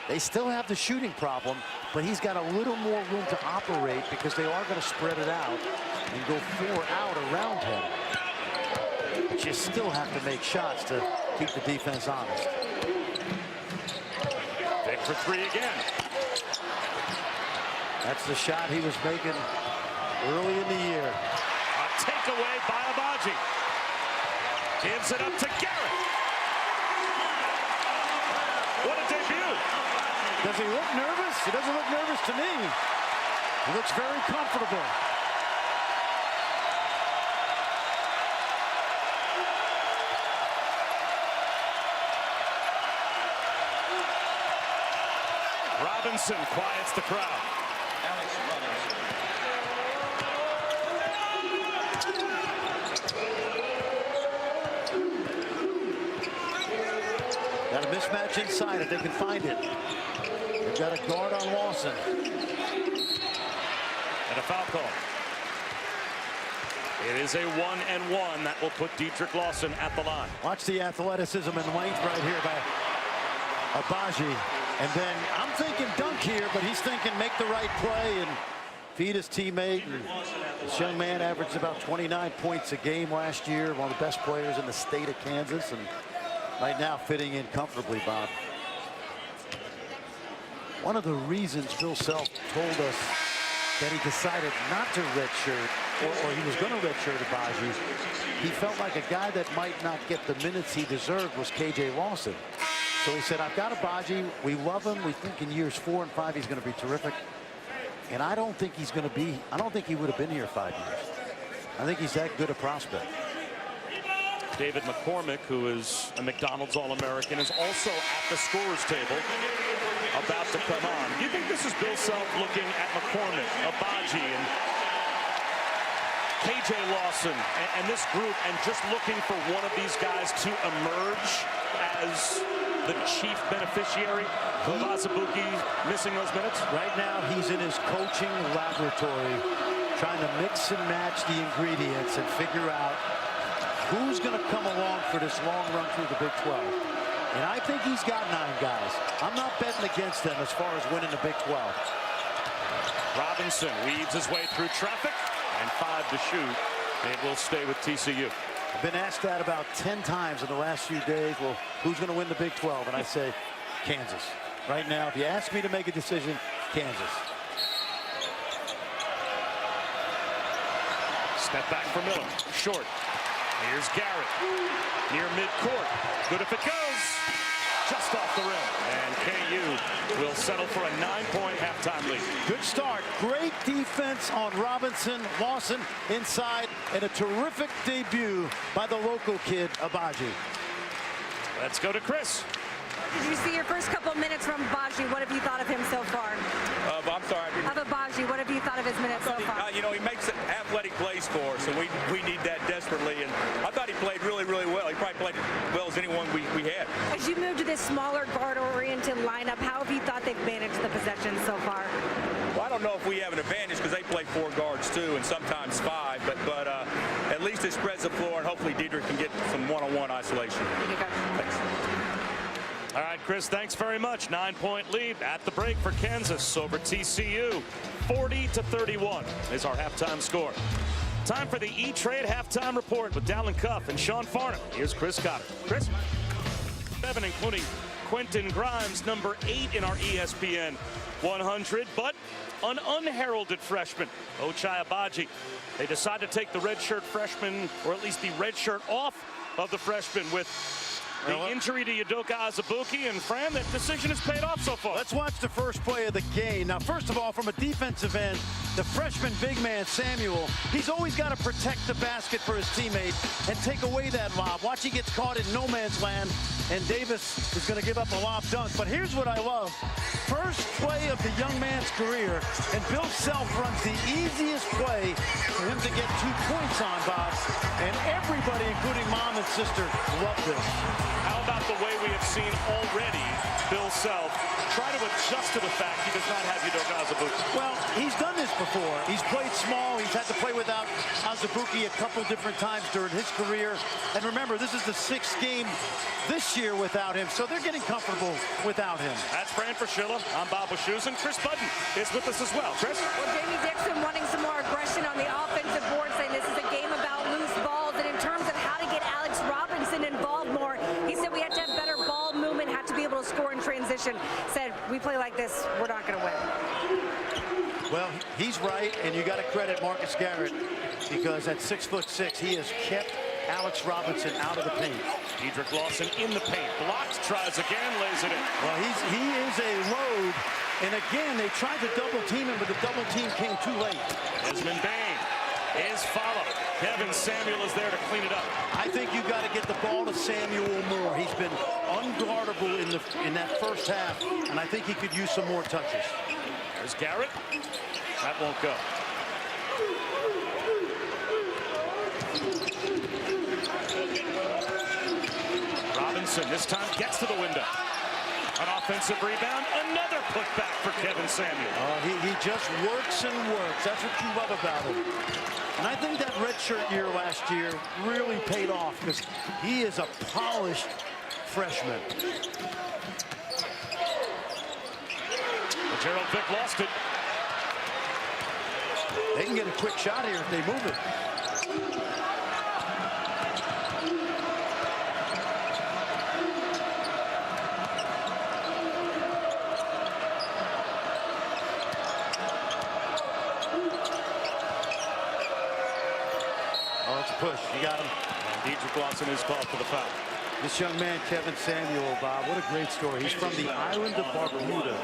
They still have the shooting problem, but he's got a little more room to operate because they are going to spread it out and go 4 out around him. But you still have to make shots to keep the defense honest. Big for three again. That's the shot he was making early in the year. A takeaway by Agbaji. Gives it up to Garrett. What a debut. Does he look nervous? He doesn't look nervous to me. He looks very comfortable. Robinson quiets the crowd. Got a mismatch inside if they can find it. They've got a guard on Lawson. And a foul call. It is a 1-and-1 that will put Dedrick Lawson at the line. Watch the athleticism and length right here by Agbaji. And then I'm thinking dunk here, but he's thinking make the right play and feed his teammate. And this young man averaged about 29 points a game last year, one of the best players in the state of Kansas, and right now fitting in comfortably, Bob. One of the reasons Phil Self told us that he decided not to redshirt, or he was going to redshirt Agbaji, he felt like a guy that might not get the minutes he deserved was KJ Lawson. So he said, I've got Agbaji. We love him. We think in years 4 and 5 he's going to be terrific. And I don't think he's going to be, I don't think he would have been here 5 years. I think he's that good a prospect. David McCormick, who is a McDonald's All-American, is also at the scorer's table, about to come on. Do you think this is Bill Self looking at McCormick, Agbaji, and KJ Lawson, and this group, and just looking for one of these guys to emerge as the chief beneficiary of Azubuike missing those minutes? Right now, he's in his coaching laboratory, trying to mix and match the ingredients and figure out who's going to come along for this long run through the Big 12. And I think he's got 9 guys. I'm not betting against them as far as winning the Big 12. Robinson weaves his way through traffic, and 5 to shoot. It will stay with TCU. I've been asked that about 10 times in the last few days. Well, who's going to win the Big 12? And I say, Kansas. Right now, if you ask me to make a decision, Kansas. Step back for Miller. Short. Here's Garrett. Near midcourt. Good if it goes. Just off the rim. And KU will settle for a 9-point halftime lead. Good start. Great defense on Robinson. Lawson inside. And a terrific debut by the local kid, Agbaji. Let's go to Chris. Did you see your first couple minutes from Agbaji? What have you thought of him so far? I'm sorry. Of Agbaji, what have you thought of his minutes so far? You know, he makes athletic plays for us, and we need that desperately. And I thought he played really, really well. He probably played as well as anyone we had. As you move to this smaller guard-oriented lineup, how have you thought they've managed the possession so far? Well, I don't know if we have an advantage because they play 4 guards too, and sometimes 5. But at least it spreads the floor, and hopefully Diedrich can get some one-on-one isolation. Thanks. All right, Chris, thanks very much. 9-point lead at the break for Kansas over TCU. 40-31 is our halftime score. Time for the E-Trade halftime report with Dallin Cuff and Sean Farnham. Here's Chris Cotter. Chris? 7, including Quentin Grimes, number 8 in our ESPN 100, but an unheralded freshman, Ochai Agbaji. They decide to take the redshirt freshman, or at least the red shirt off of the freshman with the injury to Udoka Azubuike, and Fran, that decision has paid off so far. Let's watch the first play of the game. Now, first of all, from a defensive end, the freshman big man, Samuel, he's always got to protect the basket for his teammate and take away that lob. Watch, he gets caught in no man's land, and Davis is going to give up a lob dunk. But here's what I love. First play of the young man's career, and Bill Self runs the easiest play for him to get 2 points on, Bob. And everybody, including mom and sister, love this. How about the way we have seen already Bill Self try to adjust to the fact he does not have Udoka Azubuike? Well, he's done this before. He's played small. He's had to play without Azubuike a couple different times during his career. And remember, this is the 6th game this year without him, so they're getting comfortable without him. That's Fran Fraschilla. I'm Bob Wischusen, and Chris Budden is with us as well. Chris? Well, Jamie Dixon wanting some more aggression on the offensive board, saying this is a game about loose balls, and in terms of how to get Alex Robinson involved more, he said we had to have better ball movement, had to be able to score in transition. Said, we play like this, we're not going to win. Well, he's right, and you got to credit Marcus Garrett, because at 6'6", he has kept Alex Robinson out of the paint. Diedrich Lawson in the paint. Blocked, tries again, lays it in. Well, he is a load, and again, they tried to double team him, but the double team came too late. Desmond Bain is followed. Kevin Samuel is there to clean it up. I think you got to get the ball to Samuel more. He's been unguardable in that first half, and I think he could use some more touches. There's Garrett. That won't go. Robinson this time gets to the window. An offensive rebound, another putback for Kevin Samuel. He just works and works. That's what you love about him. And I think that redshirt year last year really paid off, because he is a polished freshman. Gerald Vick lost it. They can get a quick shot here if they move it. Oh, it's a push. You got him. And Diedrich Lawson is called for the foul. This young man, Kevin Samuel, Bob, what a great story. He's from the island of Barbuda,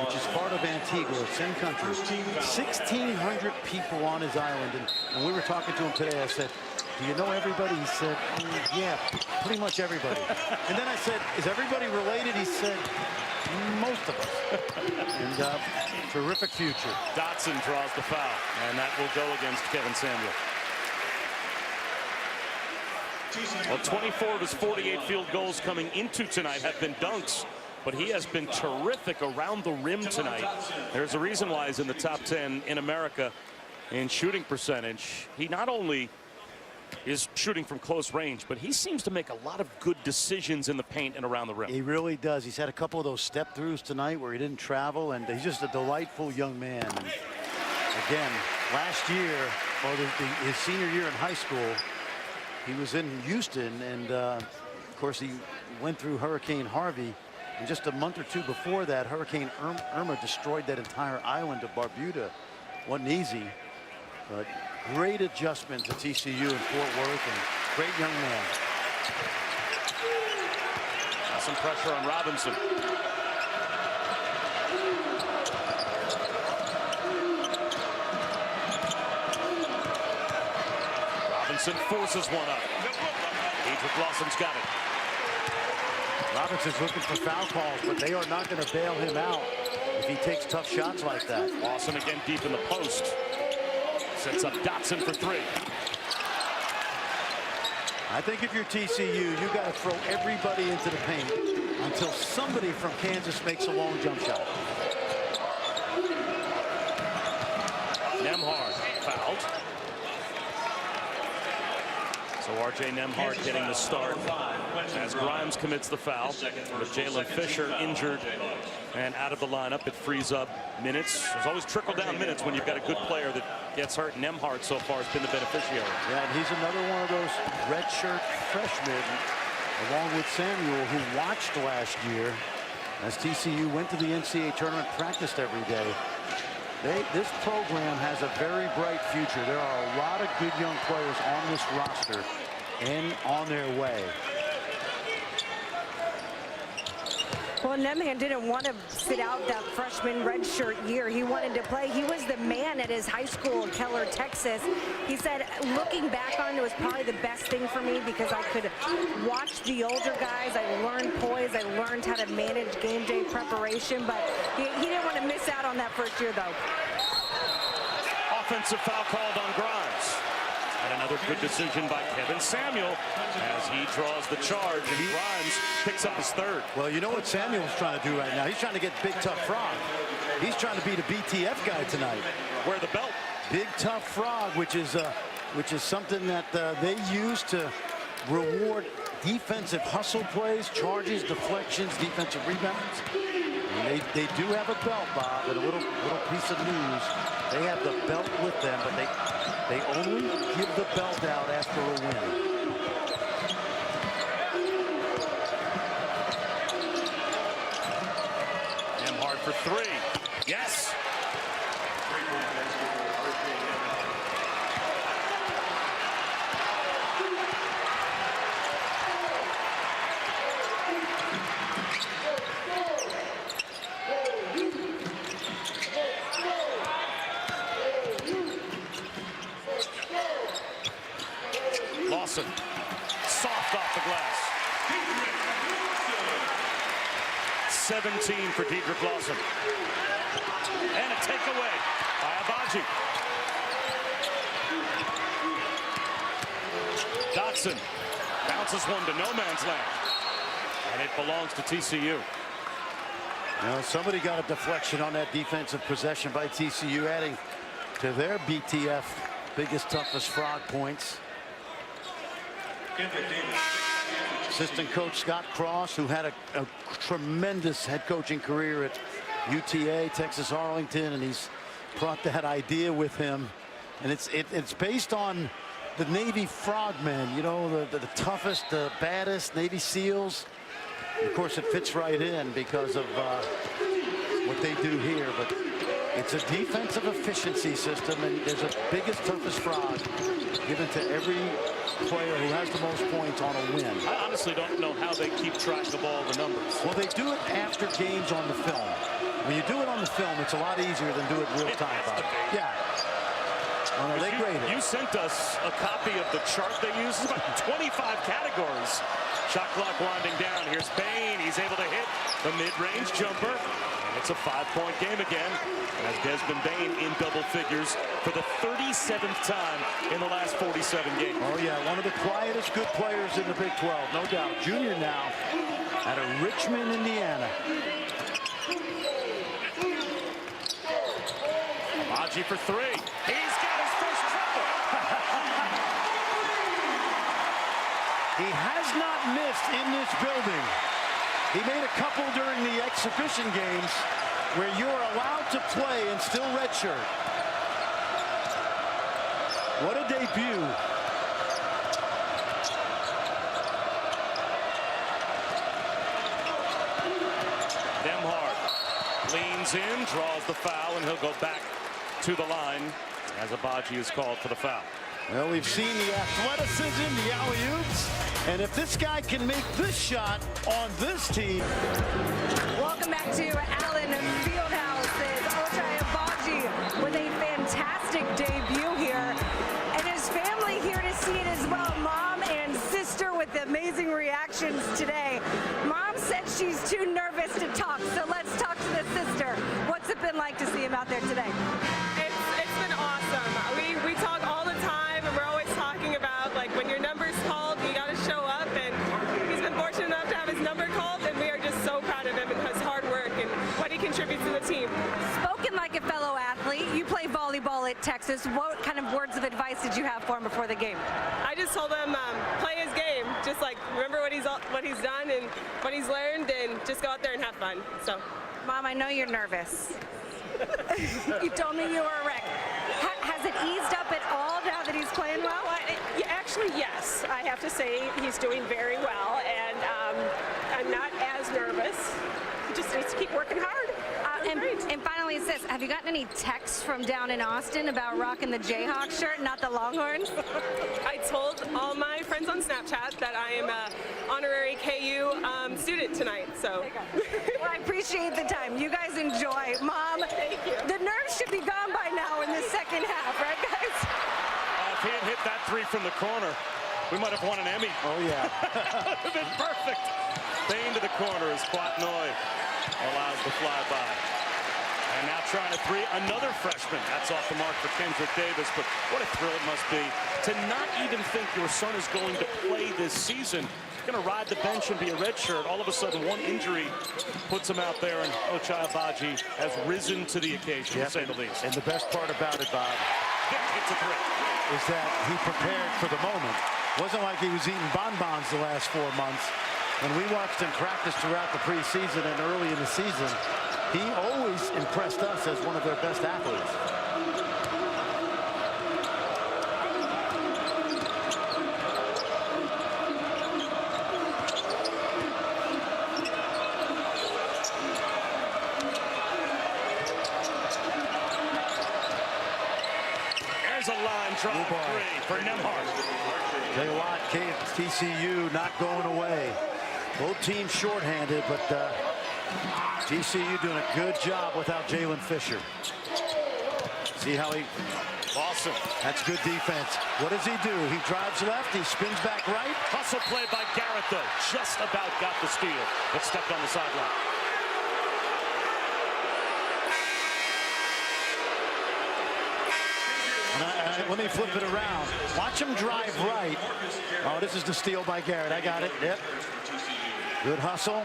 which is part of Antigua, same country. 1,600 people on his island. And when we were talking to him today, I said, do you know everybody? He said, yeah, pretty much everybody. And then I said, is everybody related? He said, most of us. And terrific future. Dotson draws the foul, and that will go against Kevin Samuel. Well, 24 of his 48 field goals coming into tonight have been dunks, but he has been terrific around the rim tonight. There's a reason why he's in the top 10 in America in shooting percentage. He not only is shooting from close range, but he seems to make a lot of good decisions in the paint and around the rim. He really does. He's had a couple of those step throughs tonight where he didn't travel, and he's just a delightful young man. And again, last year, or his senior year in high school, he was in Houston, and of course he went through Hurricane Harvey, and just a month or two before that, Hurricane Irma destroyed that entire island of Barbuda. Wasn't easy, but great adjustment to TCU in Fort Worth, and great young man. Some pressure on Robinson. Robinson forces one up. Diedrich Lawson's got it. Robinson's looking for foul calls, but they are not going to bail him out if he takes tough shots like that. Lawson again deep in the post. Sets up Dotson for three. I think if you're TCU, you got to throw everybody into the paint until somebody from Kansas makes a long jump shot. Nembhard fouled. So R.J. Nembhard getting the start as Grimes commits the foul. With Jalen Fisher injured and out of the lineup, it frees up minutes. There's always trickle-down minutes when you've got a good player that gets hurt. Nembhard so far has been the beneficiary. Yeah, and he's another one of those redshirt freshmen, along with Samuel, who watched last year as TCU went to the NCAA tournament, practiced every day. This program has a very bright future. There are a lot of good young players on this roster and on their way. Well, Nembhard didn't want to sit out that freshman redshirt year. He wanted to play. He was the man at his high school, Keller, Texas. He said, looking back on it, was probably the best thing for me because I could watch the older guys. I learned poise. I learned how to manage game day preparation. But he didn't want to miss out on that first year, though. Offensive foul called on Grimes. And another good decision by Kevin Samuel as he draws the charge, and Grimes picks up his third. Well, you know what Samuel's trying to do right now? He's trying to get Big Tough Frog. He's trying to be the BTF guy tonight. Wear the belt. Big Tough Frog, which is something that they use to reward defensive hustle plays, charges, deflections, defensive rebounds. And they do have a belt, Bob, and a little piece of news. They have the belt with them, but they only give the belt out after a win. Nembhard for three. Yes. Lawson, soft off the glass. 17 for Dedrick Lawson. And a takeaway by Abaji. Dotson bounces one to no man's land. And it belongs to TCU. Now, somebody got a deflection on that defensive possession by TCU, adding to their BTF biggest, toughest frog points. Assistant coach Scott Cross, who had a tremendous head coaching career at UTA, Texas Arlington, and he's brought that idea with him. And it's based on the Navy frogmen, you know, the toughest, the baddest Navy SEALs. Of course, it fits right in because of what they do here. But it's a defensive efficiency system, and there's a biggest, toughest frog given to every player who has the most points on a win. I honestly don't know how they keep track of all the numbers. Well, they do it after games on the film. When you do it on the film, it's a lot easier than do it real time, Bob. Yeah. Oh, no, they grade it. You sent us a copy of the chart they use. It's about 25 categories. Shot clock winding down. Here's Bain. He's able to hit the mid-range jumper. And it's a 5-point game again. As Desmond Bain in double figures for the 37th time in the last 47 games. Oh, yeah, one of the quietest good players in the Big 12, no doubt. Junior now out of Richmond, Indiana. Abaji for three. He's got his first triple. He has not missed in this building. He made a couple during the exhibition games where you're allowed to play and still redshirt. What a debut. Nembhard leans in, draws the foul, and he'll go back to the line as Abaji is called for the foul. Well, we've seen the athleticism, the alley-oops, and if this guy can make this shot on this team. Welcome back to Allen Fieldhouse. It's Ochai Abaji with a fantastic debut here, and his family here to see it as well. Mom and sister with amazing reactions today. Mom said she's too nervous to talk, so let's talk to the sister. What's it been like to see him out there today? It's been awesome. We talk all the time, and we're always talking about, like, when your number's called, you got to show up, and he's been fortunate enough to have his number called, and we are just so proud of him and his hard work and what he contributes to the team. Spoken like a fellow athlete, you play volleyball at Texas. What kind of words of advice did you have for him before the game? I just told him play his game. Just like remember what he's done and what he's learned, and just go out there and have fun. So, Mom, I know you're nervous. You told me you were a wreck. Has it eased up at all now that he's playing well? Yeah, actually, yes. I have to say he's doing very well, and I'm not as nervous. He just needs to keep working hard. And finally, it says, have you gotten any texts from down in Austin about rocking the Jayhawks shirt, not the Longhorns? I told all my friends on Snapchat that I am an honorary KU student tonight. So, well, I appreciate the time. You guys enjoy. Mom, thank you. The nerves should be gone by now in the second half, right, guys? If he had hit that three from the corner, we might have won an Emmy. Oh, yeah. That would have been perfect. Bane to the corner as Quatnoy allows the flyby. And now trying to three, another freshman. That's off the mark for Kendrick Davis, but what a thrill it must be to not even think your son is going to play this season. Going to ride the bench and be a redshirt. All of a sudden, one injury puts him out there, and Ochai Agbaji has risen to the occasion, to say the least. And the best part about it, Bob, it's a three, is that he prepared for the moment. Wasn't like he was eating bonbons the last 4 months. When we watched him practice throughout the preseason and early in the season, he always impressed us as one of their best athletes. There's a line drive three for Nembhard. Tell you what, TCU not going away. Both teams shorthanded, but TCU doing a good job without Jalen Fisher. See how he... Awesome. That's good defense. What does he do? He drives left, he spins back right. Hustle play by Garrett, though. Just about got the steal, but stepped on the sideline. Let me flip it around. Watch him drive right. Oh, this is the steal by Garrett. I got it. Yep. Good hustle.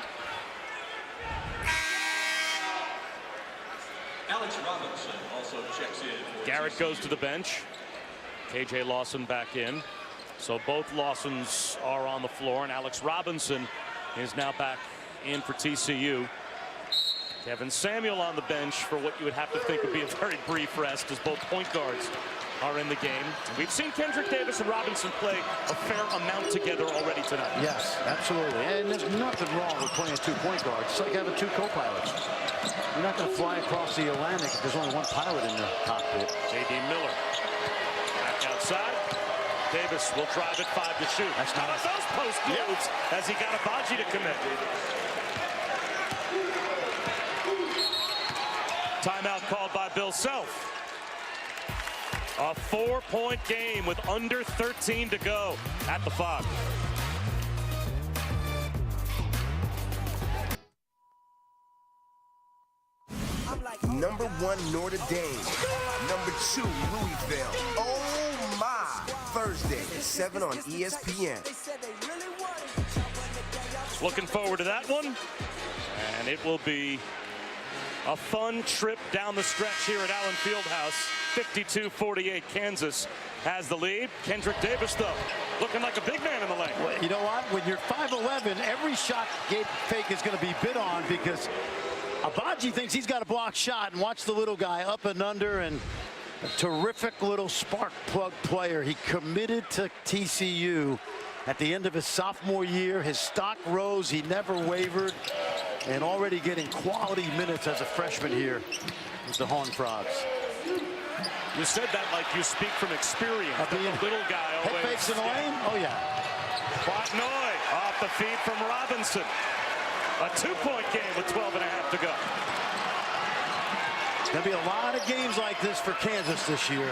Alex Robinson also checks in. Garrett goes to the bench. KJ Lawson back in. So both Lawsons are on the floor, and Alex Robinson is now back in for TCU. Kevin Samuel on the bench for what you would have to think would be a very brief rest, as both point guards are in the game. We've seen Kendrick Davis and Robinson play a fair amount together already tonight. Yes, absolutely. And there's nothing wrong with playing 2 point guards. It's like having 2 co-pilots. You're not going to fly across the Atlantic if there's only 1 pilot in the cockpit. J.D. Miller back outside. Davis will drive it 5 to shoot. That's How not about those post moves as he got Agbaji to commit. Timeout called by Bill Self. A 4-point game with under 13 to go at the Fox. Number 1, Notre Dame. Number 2, Louisville. Oh my! Thursday at 7 on ESPN. Looking forward to that one. And it will be a fun trip down the stretch here at Allen Fieldhouse. 52-48, Kansas has the lead. Kendrick Davis, though, looking like a big man in the lane. Well, you know what? When you're 5'11", every shot fake is going to be bid on, because Agbaji thinks he's got a blocked shot, and watch the little guy up and under, and a terrific little spark plug player. He committed to TCU at the end of his sophomore year. His stock rose. He never wavered, and already getting quality minutes as a freshman here with the Horned Frogs. You said that like you speak from experience. The little guy always. Head fakes in the lane? Oh, yeah. Quatnoy off the feed from Robinson. A 2-point game with 12 and a half to go. There's going to be a lot of games like this for Kansas this year.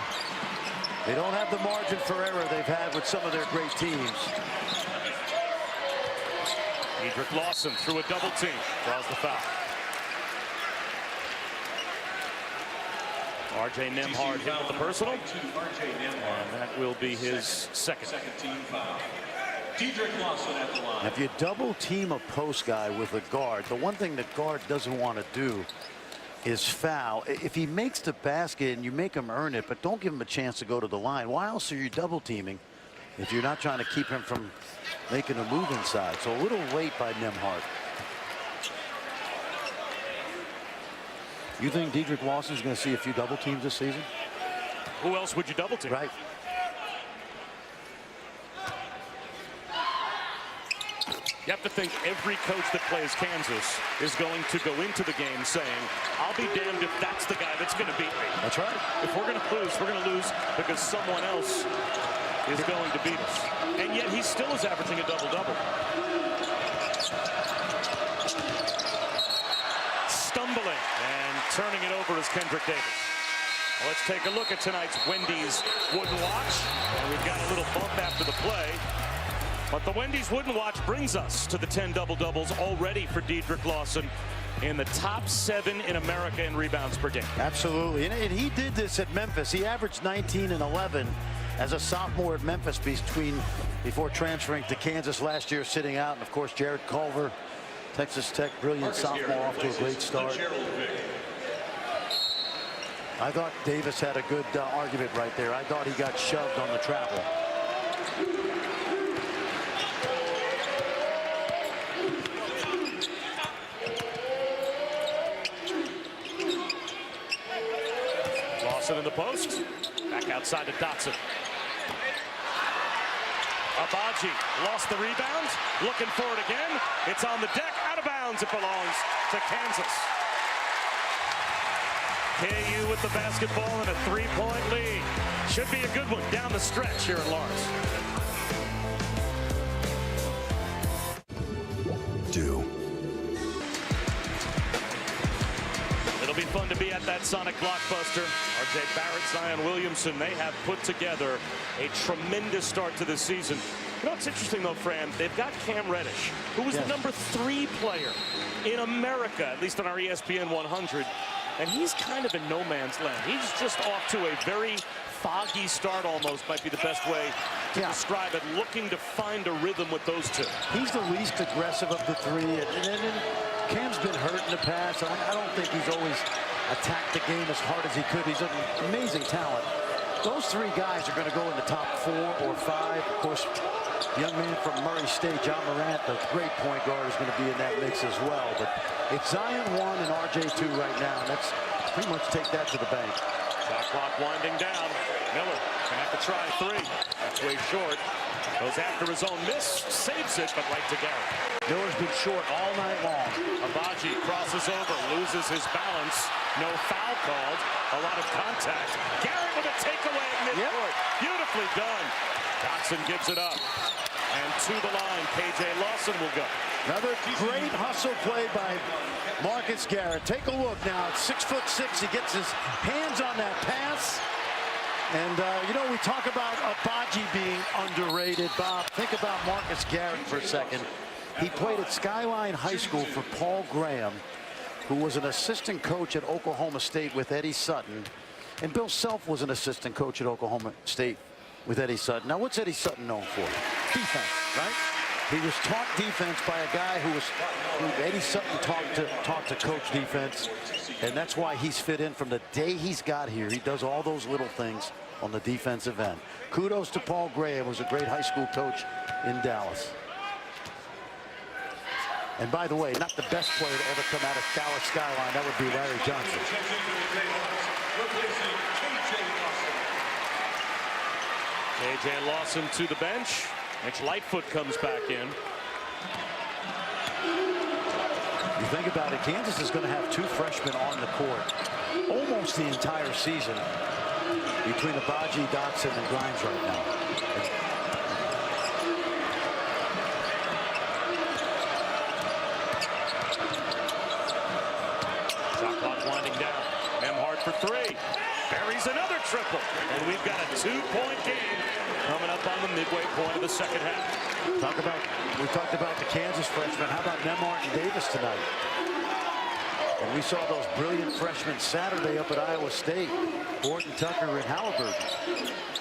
They don't have the margin for error they've had with some of their great teams. Edric Lawson through a double team. Draws the foul. R.J. Nembhard hit with the personal. And that will be his second. Team foul. Edric Lawson at the line. If you double team a post guy with a guard, the one thing the guard doesn't want to do is foul. If he makes the basket and you make him earn it, but don't give him a chance to go to the line. Why else are you double teaming if you're not trying to keep him from making a move inside? So a little late by Nembhard. You think Dedrick Lawson's going to see a few double teams this season? Who else would you double team? Right. You have to think every coach that plays Kansas is going to go into the game saying, I'll be damned if that's the guy that's going to beat me. That's right. If we're going to lose, we're going to lose because someone else is going to beat us. And yet he still is averaging a double-double. Stumbling and turning it over is Kendrick Davis. Well, let's take a look at tonight's Wendy's Wouldn't Watch. And we've got a little bump after the play. But the Wendy's Wouldn't Watch brings us to the 10 double-doubles already for Dedrick Lawson in the top 7 in America in rebounds per game. Absolutely. And he did this at Memphis. He averaged 19 and 11 as a sophomore at Memphis before transferring to Kansas last year, sitting out. And, of course, Jared Culver, Texas Tech, brilliant sophomore, off to a great start. I thought Davis had a good argument right there. I thought he got shoved on the travel. Lawson in the post. Back outside to Dotson. Abaji lost the rebound. Looking for it again. It's on the deck. Out of bounds. It belongs to Kansas. KU with the basketball and a 3-point lead. Should be a good one down the stretch here in Lawrence. It'll be fun to be at that Sonic Blockbuster. R.J. Barrett, Zion Williamson, they have put together a tremendous start to this season. You know what's interesting, though, Fran? They've got Cam Reddish, who was the number 3 player in America, at least on our ESPN 100. And he's kind of in no man's land. He's just off to a very foggy start, almost, might be the best way to describe it, looking to find a rhythm with those two. He's the least aggressive of the 3. And Cam's been hurt in the past. I don't think he's always attacked the game as hard as he could. He's an amazing talent. Those 3 guys are going to go in the top 4 or 5. Of course, young man from Murray State, John Morant, the great point guard, is going to be in that mix as well. But it's Zion 1 and RJ 2 right now. And that's pretty much take that to the bank. Shot clock winding down. Miller gonna have to try 3. That's way short. Goes after his own miss, saves it, but right to Garrett. Miller's been short all night long. Abaji crosses over, loses his balance. No foul called. A lot of contact. Garrett with a takeaway at midcourt. Beautifully done. Dotson gives it up. And to the line, KJ Lawson will go. Another great hustle play by Marcus Garrett. Take a look now. At 6'6", he gets his hands on that pass. And, you know, we talk about Abaji being underrated. Bob, think about Marcus Garrett for a second. He played at Skyline High School for Paul Graham, who was an assistant coach at Oklahoma State with Eddie Sutton. And Bill Self was an assistant coach at Oklahoma State with Eddie Sutton. Now, what's Eddie Sutton known for? Defense, right? He was taught defense by a guy who Eddie Sutton taught to coach defense. And that's why he's fit in from the day he's got here. He does all those little things on the defensive end. Kudos to Paul Graham, was a great high school coach in Dallas. And by the way, not the best player to ever come out of Dallas Skyline. That would be Larry Johnson. KJ Lawson to the bench. Mitch Lightfoot comes back in. You think about it, Kansas is going to have 2 freshmen on the court almost the entire season between Abaji, Dotson, and Grimes right now. Shot clock winding down. Nembhard for 3. Buries another triple. And we've got a 2-point game coming up on the midway point of the second half. We talked about the Kansas freshmen. How about Nembhard and Davis tonight? And we saw those brilliant freshmen Saturday up at Iowa State. Gordon Tucker and Halliburton.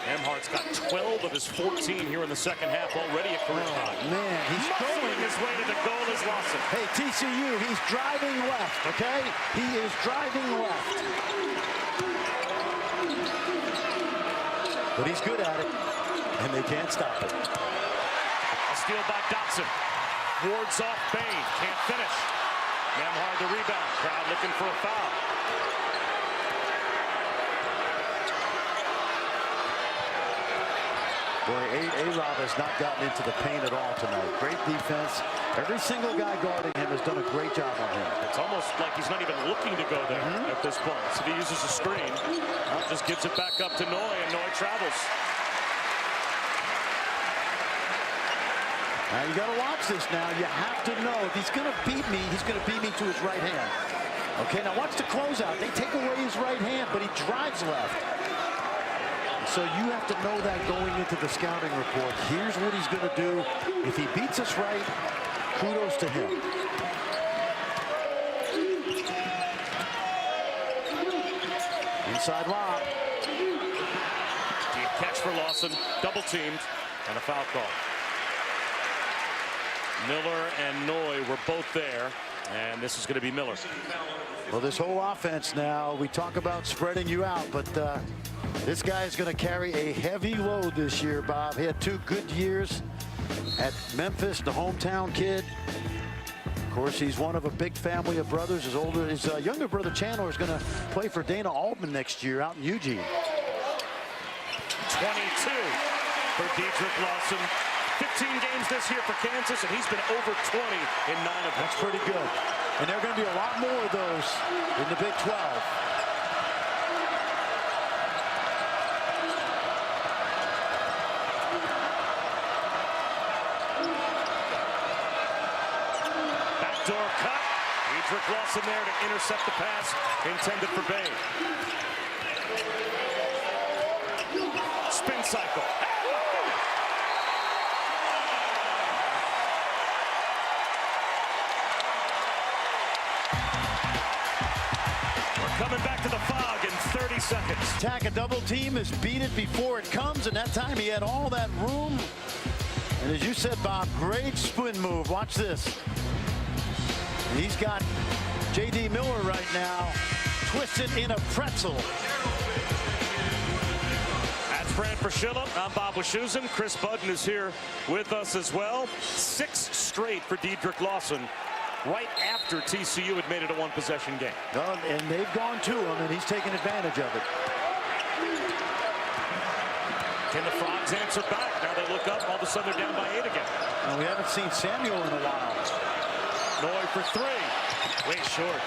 Nembhard's got 12 of his 14 here in the second half, already a career high. Man, he's going his way to the goal is Lawson. Hey, TCU, he's driving left, okay? He is driving left. But he's good at it, and they can't stop it. A steal by Dotson. Wards off Bain, can't finish. Nembhard the rebound, crowd looking for a foul. Boy, A-Rob has not gotten into the paint at all tonight. Great defense. Every single guy guarding him has done a great job on him. It's almost like he's not even looking to go there at this point. So if he uses a screen, just gives it back up to Noy, and Noy travels. Now you got to watch this now. You have to know if he's going to beat me, he's going to beat me to his right hand. Okay, now watch the closeout. They take away his right hand, but he drives left. So you have to know that going into the scouting report. Here's what he's going to do. If he beats us right, kudos to him. Inside lob. Deep catch for Lawson. Double teamed and a foul call. Miller and Noy were both there, and this is going to be Miller. Well, this whole offense now, we talk about spreading you out, but this guy is going to carry a heavy load this year, Bob. He had 2 good years at Memphis, the hometown kid. Of course, he's one of a big family of brothers. His younger brother Chandler is going to play for Dana Altman next year out in Eugene. 22 for Dedrick Lawson. 15 games this year for Kansas, and he's been over 20 in 9 of them. That's pretty good. And there are going to be a lot more of those in the Big 12. Backdoor cut. Dedrick Lawson there to intercept the pass intended for Bain. Spin cycle. Coming back to the fog in 30 seconds. Attack a double team is beat it before it comes, and that time he had all that room. And as you said, Bob, great spin move. Watch this. And he's got J.D. Miller right now twisted in a pretzel. That's Fran Fraschilla. I'm Bob Wischusen. Chris Budden is here with us as well. 6 straight for Dedrick Lawson, right after TCU had made it a 1-possession game. And they've gone to him, and he's taken advantage of it. Can the Frogs answer back? Now they look up, all of a sudden they're down by 8 again. Well, we haven't seen Samuel in a while. Noy for 3. Way short.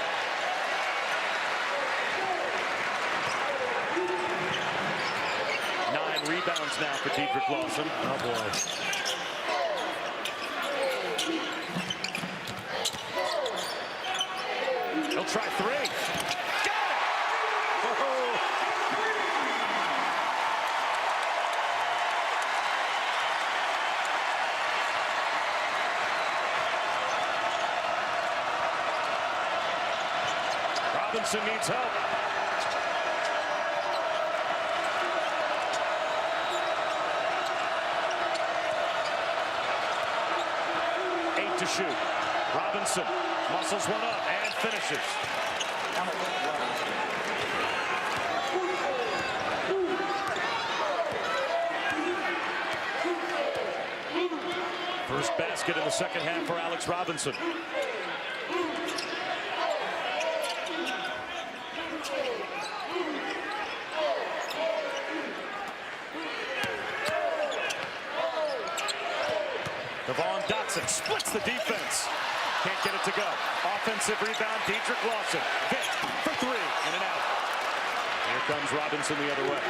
Rebounds now for Dedrick Lawson. Oh, boy. He'll try 3. Got it! Oh. Robinson needs help. To shoot. Robinson muscles one up and finishes. First basket in the second half for Alex Robinson. Dotson splits the defense. Can't get it to go. Offensive rebound, Dedrick Lawson. Vic for 3, in and out. Here comes Robinson the other way.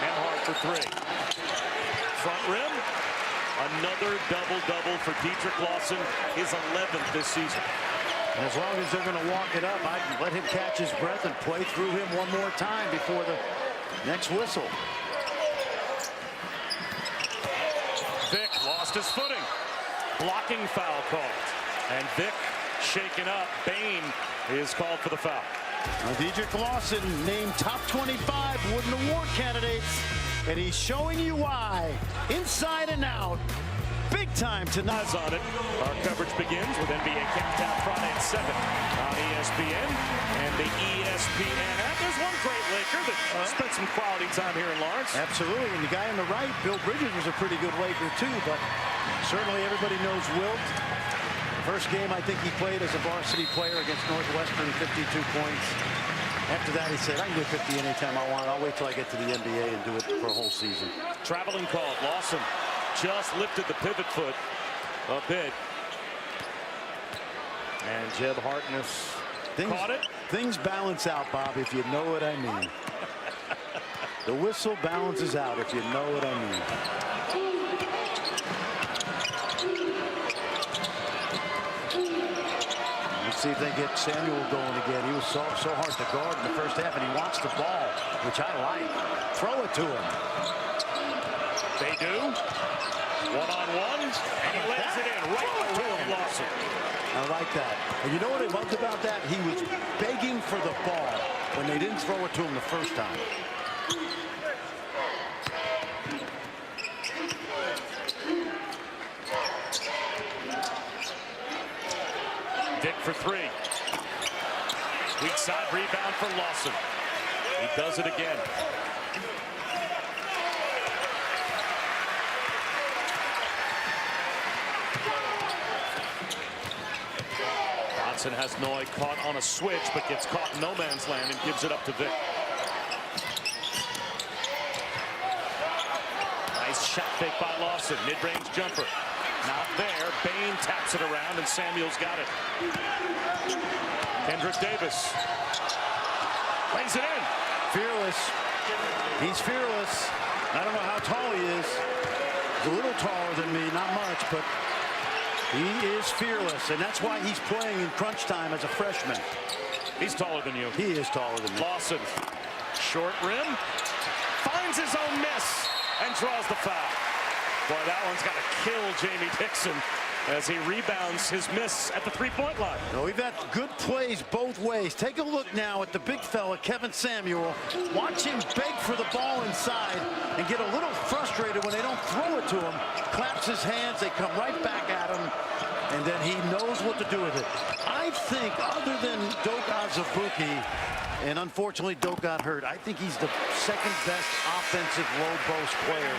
Nembhard for 3. Front rim. Another double-double for Dedrick Lawson, his 11th this season. And as long as they're going to walk it up, I'd let him catch his breath and play through him one more time before the next whistle. Vic lost his footing. Blocking foul called. And Vic shaken up. Bain is called for the foul. Dedrick Lawson named top 25 Wooden Award candidates, and he's showing you why, inside and out, big time tonight. On it. Our coverage begins with NBA Countdown Friday at 7 on ESPN and the ESPN app. There's one great Laker that spent some quality time here in Lawrence. Absolutely, and the guy on the right, Bill Bridges, was a pretty good Laker too, but certainly everybody knows Wilt. First game I think he played as a varsity player against Northwestern, 52 points. After that, he said, I can get 50 anytime I want. I'll wait till I get to the NBA and do it for a whole season. Traveling call. Lawson just lifted the pivot foot a bit. And Jeb Hartness caught it. Things balance out, Bob, if you know what I mean. The whistle balances out, if you know what I mean. Let's see if they get Samuel going again. He was so hard to guard in the first half, and he wants the ball, which I like. Throw it to him. They do. One-on-one, and he lays it in right to Lawson. I like that. And you know what I loved about that? He was begging for the ball when they didn't throw it to him the first time. Dick for three. Weak side rebound for Lawson. He does it again. Johnson has Noy caught on a switch, but gets caught in no man's land and gives it up to Vic. Nice shot fake by Lawson. Mid-range jumper. Not there. Bain taps it around, and Samuel's got it. Kendrick Davis lays it in. Fearless. He's fearless. I don't know how tall he is. He's a little taller than me, not much, but he is fearless, and that's why he's playing in crunch time as a freshman. He's taller than you. He is taller than me. Lawson, short rim, finds his own miss, and draws the foul. Boy, that one's got to kill Jamie Dixon as he rebounds his miss at the three-point line. Well, we've had good plays both ways. Take a look now at the big fella, Kevin Samuel. Watch him beg for the ball inside and get a little frustrated when they don't throw it to him. Claps his hands, they come right back at him, and then he knows what to do with it. I think other than Doak Azubuike, and unfortunately Doak got hurt, I think he's the second best offensive low post player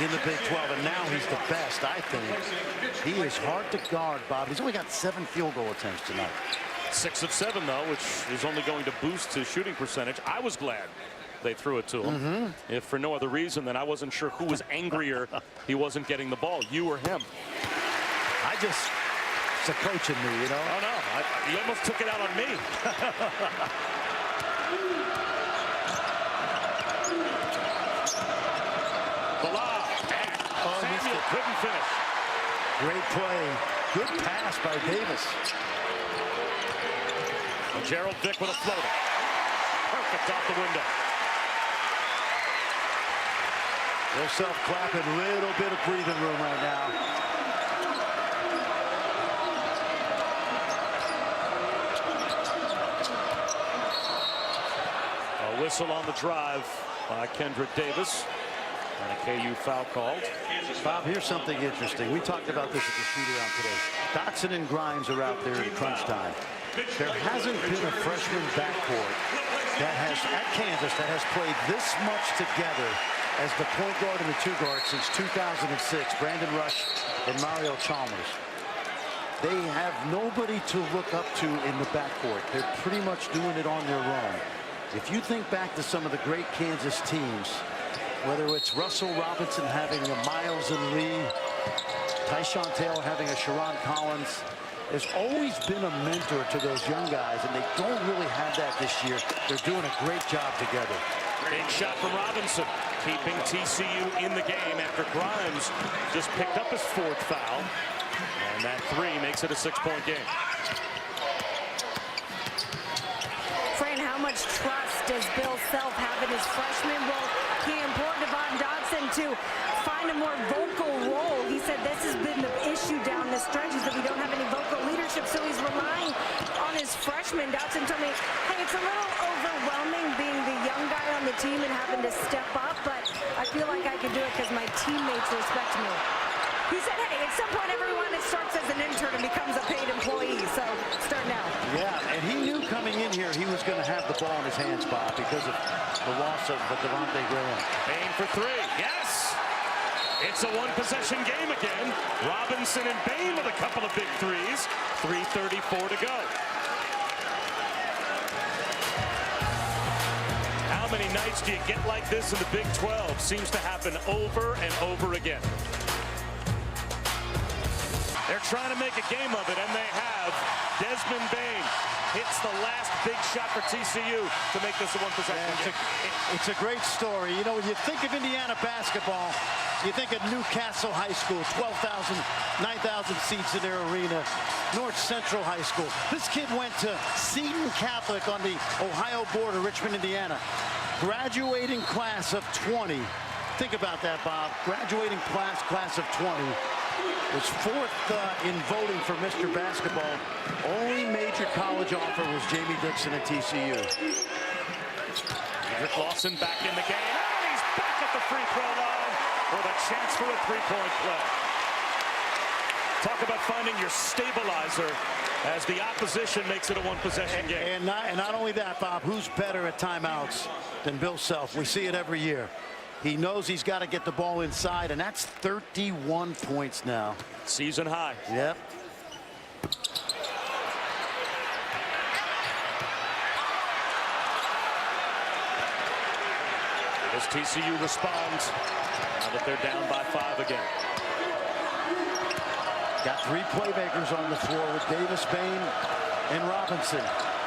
in the Big 12, and now he's the best, I think. He is hard to guard, Bob. He's only got 7 field goal attempts tonight. 6 of 7, though, which is only going to boost his shooting percentage. I was glad they threw it to him, if for no other reason than I wasn't sure who was angrier he wasn't getting the ball, you or him. It's a coach in me, you know? Oh, no. He almost took it out on me. Samuel couldn't finish. Great play. Good pass by Davis. Gerald Vick with a floater. Perfect off the window. They're self-clapping. Little bit of breathing room right now. A whistle on the drive by Kendrick Davis. And a KU foul called. Bob, here's something interesting. We talked about this at the shoot-around today. Dotson and Grimes are out there in crunch time. There hasn't been a freshman backcourt that has, at Kansas, that has played this much together as the point guard and the two guard since 2006. Brandon Rush and Mario Chalmers. They have nobody to look up to in the backcourt. They're pretty much doing it on their own. If you think back to some of the great Kansas teams, whether it's Russell Robinson having a Miles and Lee, Tyshawn Taylor having a Sharon Collins, there's always been a mentor to those young guys, and they don't really have that this year. They're doing a great job together. Big shot from Robinson, keeping TCU in the game after Grimes just picked up his 4th foul. And that 3 makes it a 6-point game. Fran, how much trust does Bill Self have in his freshman? Will he implored Devon Dotson to find a more vocal role? He said this has been the issue down the stretch, is that we don't have any vocal leadership, so he's relying on his freshman. Dotson told me, hey, it's a little overwhelming being the young guy on the team and having to step up, but I feel like I can do it because my teammates respect me. He said, hey, at some point everyone that starts as an intern and becomes a paid employee, so start now. Yeah, and he knew coming in here he was going to have the ball in his hands, Bob, because of the loss of Devontae Graham. Bain for three. Yes! It's a one-possession game again. Robinson and Bain with a couple of big threes. 3:34 to go. How many nights do you get like this in the Big 12? Seems to happen over and over again. They're trying to make a game of it, and they have. Desmond Bain hits the last big shot for TCU to make this a one-possession game. It's a great story. You know, when you think of Indiana basketball, you think of Newcastle High School, 12,000, 9,000 seats in their arena. North Central High School. This kid went to Seton Catholic on the Ohio border, Richmond, Indiana. Graduating class of 20. Think about that, Bob. Graduating class of 20. Was fourth in voting for Mr. Basketball. Only major college offer was Jamie Dixon at TCU. Rick Lawson back in the game. And he's back at the free throw line with a chance for a three-point play. Talk about finding your stabilizer as the opposition makes it a one-possession game. And not only that, Bob, who's better at timeouts than Bill Self? We see it every year. He knows he's got to get the ball inside, and that's 31 points now. Season high. Yep. As TCU responds, now that they're down by 5 again. Got 3 playmakers on the floor with Davis, Bain, and Robinson.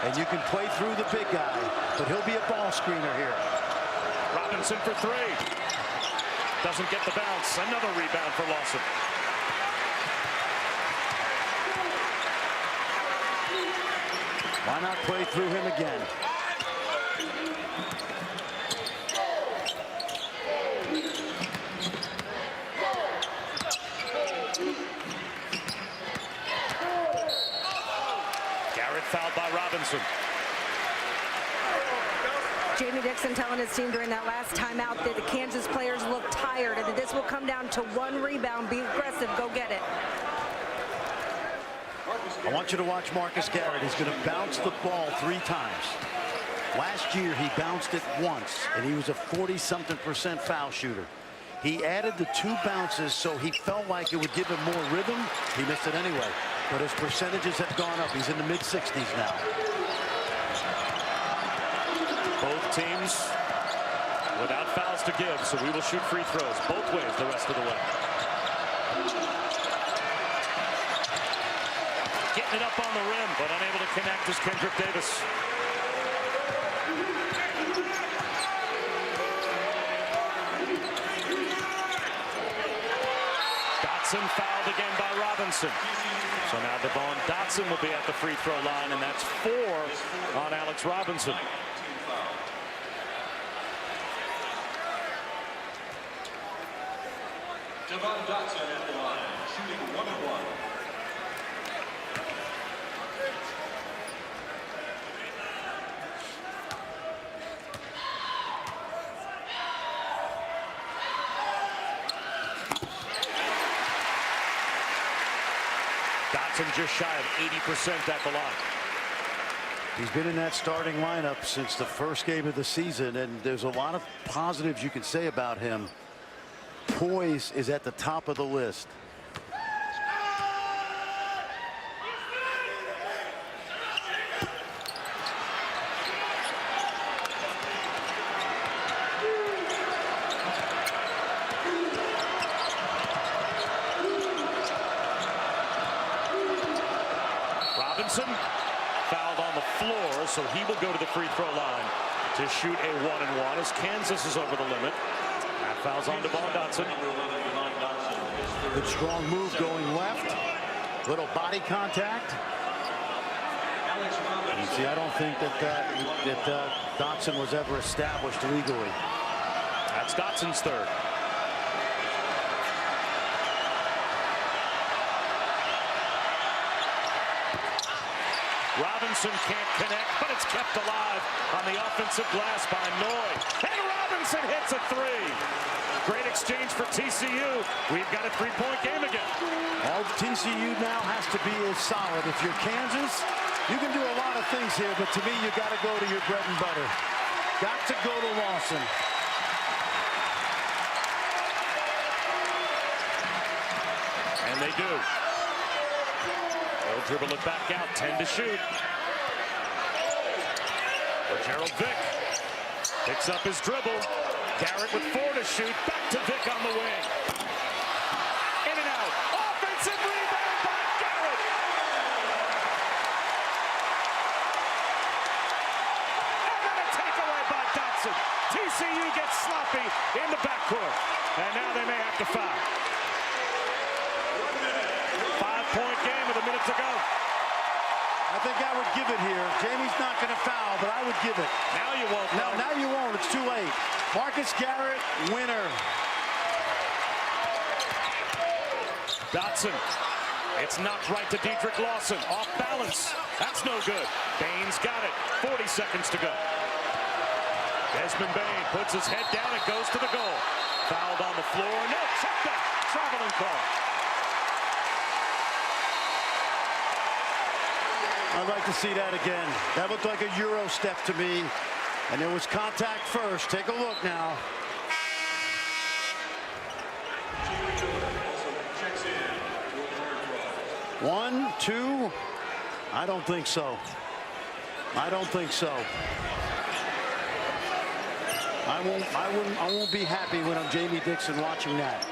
And you can play through the big guy, but he'll be a ball screener here. Robinson for 3. Doesn't get the bounce. Another rebound for Lawson. Why not play through him again? Garrett fouled by Robinson. Jamie Dixon telling his team during that last timeout that the Kansas players look tired and that this will come down to 1 rebound. Be aggressive. Go get it. I want you to watch Marcus Garrett. He's going to bounce the ball 3 times. Last year, he bounced it once, and he was a 40-something% foul shooter. He added the 2 bounces, so he felt like it would give him more rhythm. He missed it anyway, but his percentages have gone up. He's in the mid-60s now. Both teams without fouls to give, so we will shoot free throws both ways the rest of the way. Getting it up on the rim, but unable to connect is Kendrick Davis. Dotson fouled again by Robinson. So now Devon Dotson will be at the free throw line, and that's 4 on Alex Robinson. Devon Dotson at the line, shooting 1 and 1. Dotson just shy of 80% at the line. He's been in that starting lineup since the first game of the season, and there's a lot of positives you can say about him. Poise is at the top of the list. Robinson fouled on the floor, so he will go to the free throw line to shoot a 1-and-1 as Kansas is over the limit. That foul's on Devon Dotson. Good strong move going left. Little body contact. He See, I don't think that Dotson was ever established legally. That's Dotson's third. Robinson can't connect, but it's kept alive on the offensive glass by Noy. And Robinson hits a three. Great exchange for TCU. We've got a three-point game again. All TCU now has to be is solid. If you're Kansas, you can do a lot of things here, but to me, you got to go to your bread and butter. Got to go to Lawson. And they do. They'll dribble it back out, 10 to shoot. Gerald Vick picks up his dribble. Garrett with 4 to shoot. Back to Vick on the wing. In and out. Offensive rebound by Garrett. And then a takeaway by Dotson. TCU gets sloppy in the backcourt. And now they may have to foul. 5-point game with a minute to go. I think I would give it here. Jamie's not going to foul, but I would give it. Now you won't. No, now you won't. It's too late. Marcus Garrett, winner. Dotson. It's knocked right to Dedrick Lawson. Off balance. That's no good. Bain's got it. 40 seconds to go. Desmond Bain puts his head down and goes to the goal. Fouled on the floor. No, check that. Traveling call. I'd like to see that again. That looked like a Euro step to me. And there was contact first. Take a look now. One, two. I don't think so. I don't think so. I won't be happy when I'm Jamie Dixon watching that.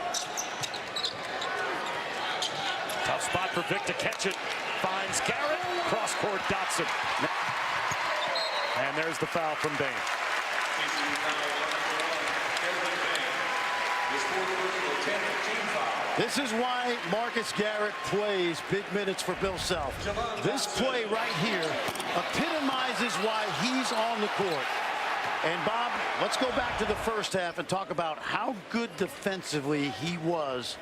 Tough spot for Vic to catch it. Finds Garrett. Cross-court Dotson. And there's the foul from Bain. This is why Marcus Garrett plays big minutes for Bill Self. This play right here epitomizes why he's on the court. And Bob, let's go back to the first half and talk about how good defensively he was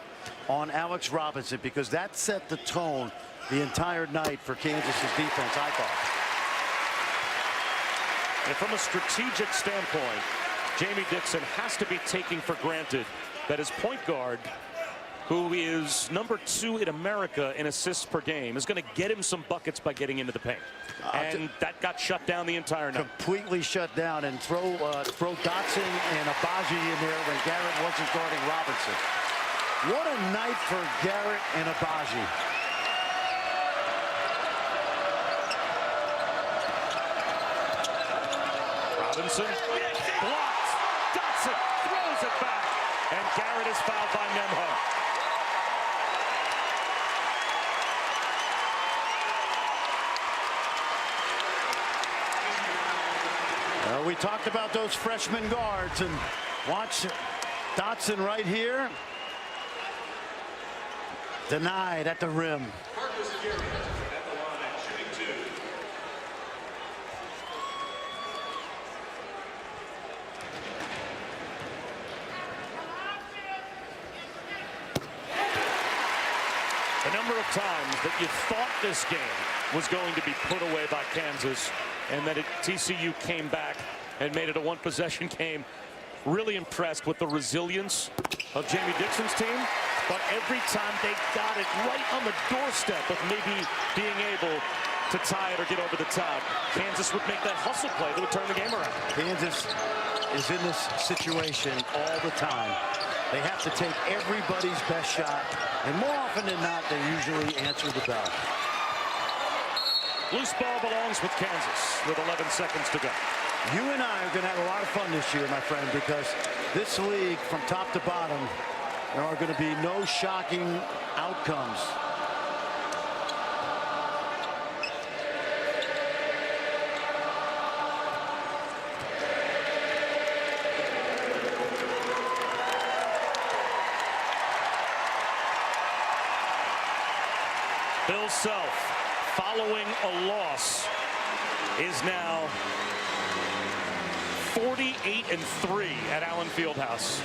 on Alex Robinson, because that set the tone the entire night for Kansas's defense, I thought. And from a strategic standpoint, Jamie Dixon has to be taking for granted that his point guard, who is number 2 in America in assists per game, is going to get him some buckets by getting into the paint. And that got shut down the entire night. Completely shut down, and throw Dotson and Abaji in there when Garrett wasn't guarding Robinson. What a night for Garrett and Abaji. Robinson blocked. Dotson throws it back. And Garrett is fouled by Nembhard. We talked about those freshman guards, and watch Dotson right here. Denied at the rim. The number of times that you thought this game was going to be put away by Kansas, and that TCU came back and made it a one-possession game. Really impressed with the resilience of Jamie Dixon's team, but every time they got it right on the doorstep of maybe being able to tie it or get over the top, Kansas would make that hustle play that would turn the game around. Kansas is in this situation all the time. They have to take everybody's best shot, and more often than not, they usually answer the bell. Loose ball belongs with Kansas with 11 seconds to go. You and I are going to have a lot of fun this year, my friend, because this league, from top to bottom, there are going to be no shocking outcomes. Bill Self, following a loss is now 48-3 at Allen Fieldhouse.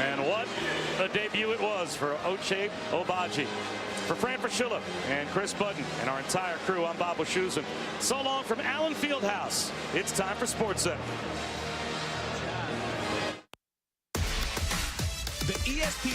And what a debut it was for Ochai Agbaji. For Fran Fraschilla and Chris Budden and our entire crew, I'm Bob Wischusen. So long from Allen Fieldhouse. It's time for SportsCenter. The ESPN